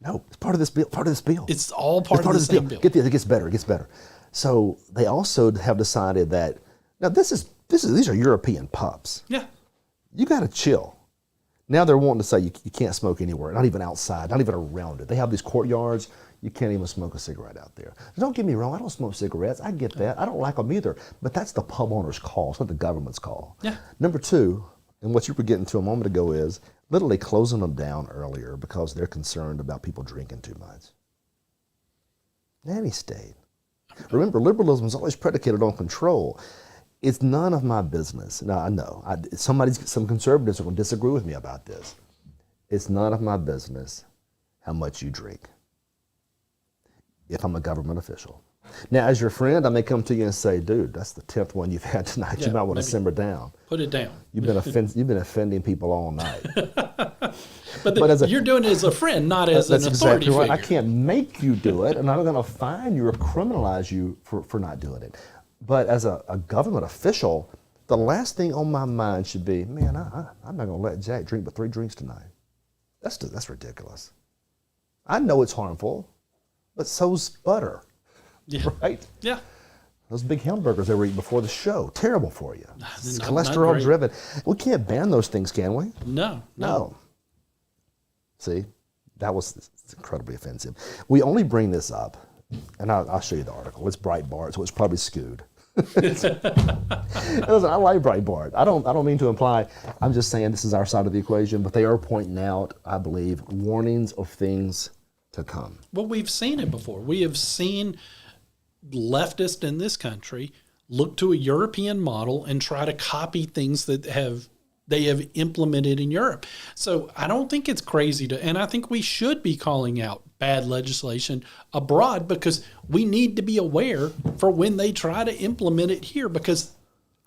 [SPEAKER 1] No, it's part of this bill.
[SPEAKER 2] It's all part of the same bill.
[SPEAKER 1] Get this, it gets better. So they also have decided that, now these are European pubs.
[SPEAKER 2] Yeah.
[SPEAKER 1] You got to chill. Now they're wanting to say you can't smoke anywhere, not even outside, not even around it. They have these courtyards. You can't even smoke a cigarette out there. Don't get me wrong. I don't smoke cigarettes. I get that. I don't like them either. But that's the pub owner's call. It's not the government's call.
[SPEAKER 2] Yeah.
[SPEAKER 1] Number 2, and what you were getting to a moment ago, is literally closing them down earlier because they're concerned about people drinking too much. Nanny state. Remember, liberalism is always predicated on control. It's none of my business. Now, I know some conservatives are going to disagree with me about this. It's none of my business how much you drink if I'm a government official. Now, as your friend, I may come to you and say, dude, that's the 10th one you've had tonight. You might want to simmer down.
[SPEAKER 2] Put it down.
[SPEAKER 1] You've been offending people all night.
[SPEAKER 2] But you're doing it as a friend, not as an authority
[SPEAKER 1] exactly right.
[SPEAKER 2] figure.
[SPEAKER 1] I can't make you do it, and I'm not going to fine you or criminalize you for not doing it. But as a government official, the last thing on my mind should be, man, I'm not going to let Jack drink but 3 drinks tonight. That's ridiculous. I know it's harmful, but so's butter.
[SPEAKER 2] Yeah.
[SPEAKER 1] Right?
[SPEAKER 2] Yeah.
[SPEAKER 1] Those big hamburgers they were eating before the show, terrible for you. It's
[SPEAKER 2] Not
[SPEAKER 1] cholesterol
[SPEAKER 2] great.
[SPEAKER 1] driven. We can't ban those things, can we?
[SPEAKER 2] No.
[SPEAKER 1] See, that was incredibly offensive. We only bring this up, and I'll show you the article. It's Breitbart, so it's probably skewed. Listen, I like Breitbart. I don't mean to imply. I'm just saying this is our side of the equation, but they are pointing out, I believe, warnings of things to come.
[SPEAKER 2] Well, we've seen it before. We have seen leftists in this country look to a European model and try to copy things that they have implemented in Europe. So I don't think it's crazy and I think we should be calling out bad legislation abroad, because we need to be aware for when they try to implement it here, because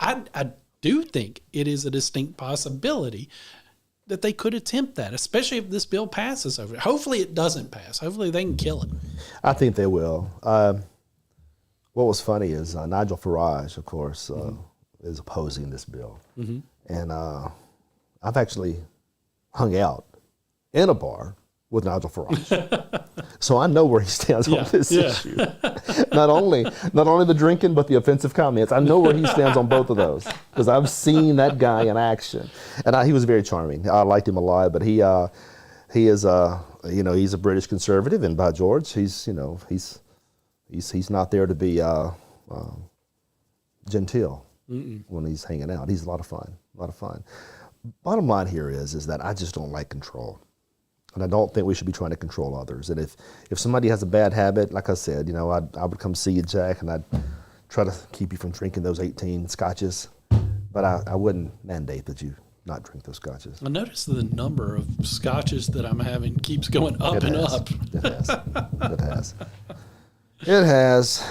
[SPEAKER 2] I do think it is a distinct possibility that they could attempt that, especially if this bill passes over. Hopefully it doesn't pass. Hopefully they can kill it.
[SPEAKER 1] I think they will. What was funny is Nigel Farage, of course, is opposing this bill. Mm-hmm. And I've actually hung out in a bar with Nigel Farage. So I know where he stands on this issue. Not only the drinking, but the offensive comments. I know where he stands on both of those, because I've seen that guy in action. And he was very charming. I liked him a lot, but he is he's a British conservative, and by George, he's not there to be genteel. when he's hanging out. He's a lot of fun, a lot of fun. Bottom line here is that I just don't like control. And I don't think we should be trying to control others. And if somebody has a bad habit, like I said, I would come see you, Jack, and I'd try to keep you from drinking those 18 scotches. But I wouldn't mandate that you not drink those scotches.
[SPEAKER 2] I noticed the number of scotches that I'm having keeps going up and up.
[SPEAKER 1] It has. It has. It has.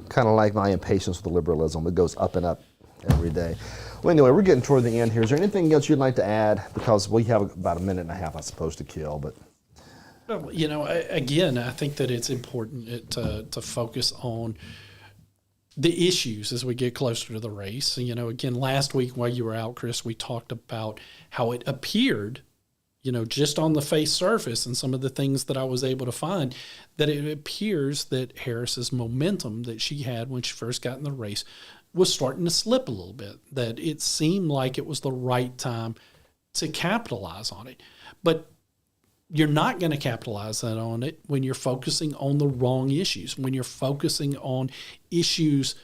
[SPEAKER 1] Kind of like my impatience with liberalism. It goes up and up every day. Well, anyway, we're getting toward the end here. Is there anything else you'd like to add? Because we have about a minute and a half, I suppose, to kill. But
[SPEAKER 2] Well, again, I think that it's important to focus on the issues as we get closer to the race. Again, last week while you were out, Chris, we talked about how it appeared, just on the face surface and some of the things that I was able to find, that it appears that Harris's momentum that she had when she first got in the race was starting to slip a little bit, that it seemed like it was the right time to capitalize on it. But you're not going to capitalize on it when you're focusing on the wrong issues, when you're focusing on issues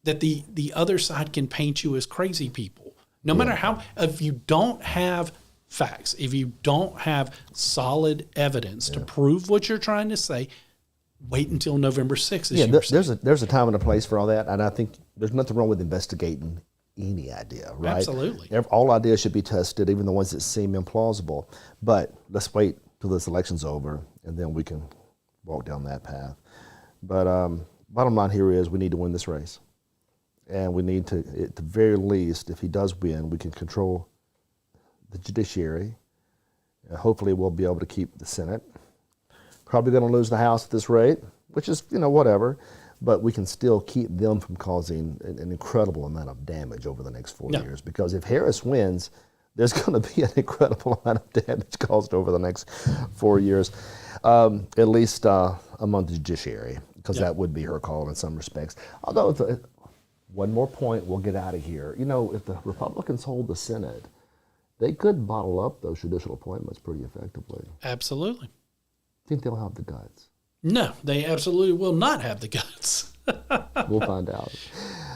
[SPEAKER 2] that the other side can paint you as crazy people. No matter how, if you don't have facts, if you don't have solid evidence to prove what you're trying to say, wait until November 6th.
[SPEAKER 1] There's a time and a place for all that, and I think there's nothing wrong with investigating any idea, right?
[SPEAKER 2] Absolutely.
[SPEAKER 1] All ideas should be tested, even the ones that seem implausible. But let's wait till this election's over, and then we can walk down that path. But bottom line here is we need to win this race. And we need to, at the very least, if he does win, we can control the judiciary. Hopefully we'll be able to keep the Senate. Probably going to lose the House at this rate, which is, whatever. But we can still keep them from causing an incredible amount of damage over the next 4 years. Because if Harris wins, there's going to be an incredible amount of damage caused over the next 4 years, at least among the judiciary, because that would be her call in some respects. Although, one more point, we'll get out of here. If the Republicans hold the Senate, they could bottle up those judicial appointments pretty effectively.
[SPEAKER 2] Absolutely.
[SPEAKER 1] Think they'll have the guts?
[SPEAKER 2] No, they absolutely will not have the guts.
[SPEAKER 1] We'll find out.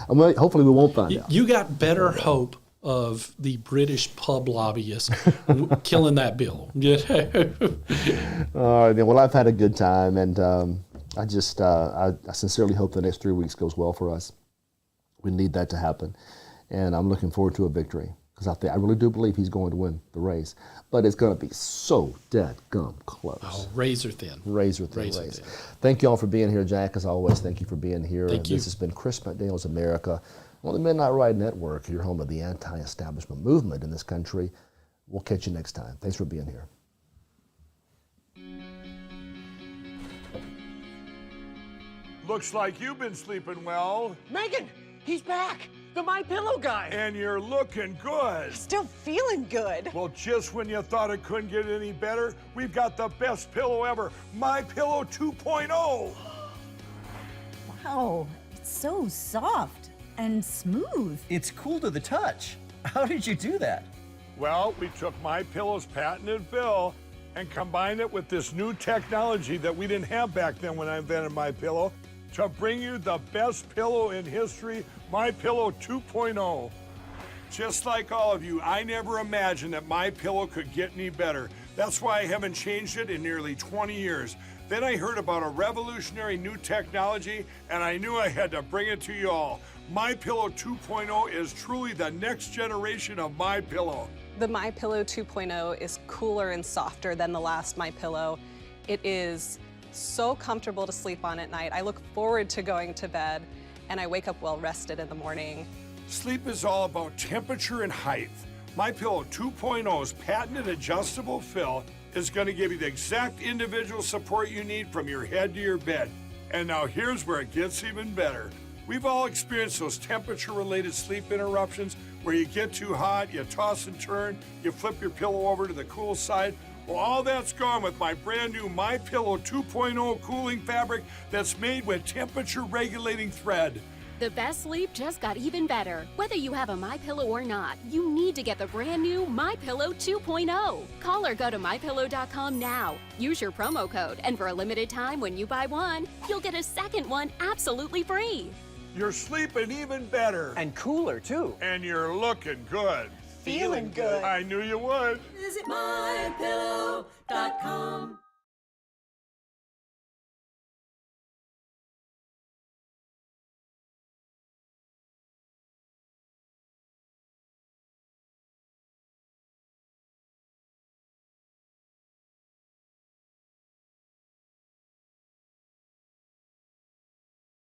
[SPEAKER 1] Hopefully we won't find out.
[SPEAKER 2] You got better hope of the British pub lobbyists killing that bill.
[SPEAKER 1] All right, well, I've had a good time, and I sincerely hope the next 3 weeks goes well for us. We need that to happen, and I'm looking forward to a victory, because I really do believe he's going to win the race. But it's going to be so dadgum close.
[SPEAKER 2] Oh, razor thin.
[SPEAKER 1] Razor thin race. Thank you all for being here, Jack. As always, thank you for being here.
[SPEAKER 2] Thank you.
[SPEAKER 1] This has been Chris McDaniel's America on the Midnight Ride Network, your home of the anti-establishment movement in this country. We'll catch you next time. Thanks for being here.
[SPEAKER 3] Looks like you've been sleeping well,
[SPEAKER 4] Megan, he's back. The My Pillow guy.
[SPEAKER 3] and you're looking good.
[SPEAKER 5] Still feeling good.
[SPEAKER 3] Well, just when you thought it couldn't get any better, we've got the best pillow ever, My Pillow 2.0.
[SPEAKER 5] Wow, it's so soft and smooth.
[SPEAKER 6] It's cool to the touch. How did you do that?
[SPEAKER 3] Well, we took My Pillow's patented fill and combined it with this new technology that we didn't have back then when I invented My Pillow to bring you the best pillow in history, My Pillow 2.0. Just like all of you, I never imagined that My Pillow could get any better. That's why I haven't changed it in nearly 20 years. Then I heard about a revolutionary new technology, and I knew I had to bring it to you all. My Pillow 2.0 is truly the next generation of My Pillow.
[SPEAKER 7] The My Pillow 2.0 is cooler and softer than the last My Pillow. It is so comfortable to sleep on at night. I look forward to going to bed, and I wake up well rested in the morning.
[SPEAKER 3] Sleep is all about temperature and height. My Pillow 2.0's patented adjustable fill is going to give you the exact individual support you need from your head to your bed. And now here's where it gets even better. We've all experienced those temperature-related sleep interruptions where you get too hot, you toss and turn, you flip your pillow over to the cool side. Well, all that's gone with my brand new My Pillow 2.0 cooling fabric that's made with temperature-regulating thread.
[SPEAKER 8] The best sleep just got even better. Whether you have a MyPillow or not, you need to get the brand new MyPillow 2.0. Call or go to MyPillow.com now. Use your promo code, and for a limited time when you buy one, you'll get a second one absolutely free.
[SPEAKER 3] You're sleeping even better.
[SPEAKER 4] And cooler, too.
[SPEAKER 3] And you're looking good.
[SPEAKER 4] Feeling good.
[SPEAKER 3] I knew you would.
[SPEAKER 9] Visit mypillow.com.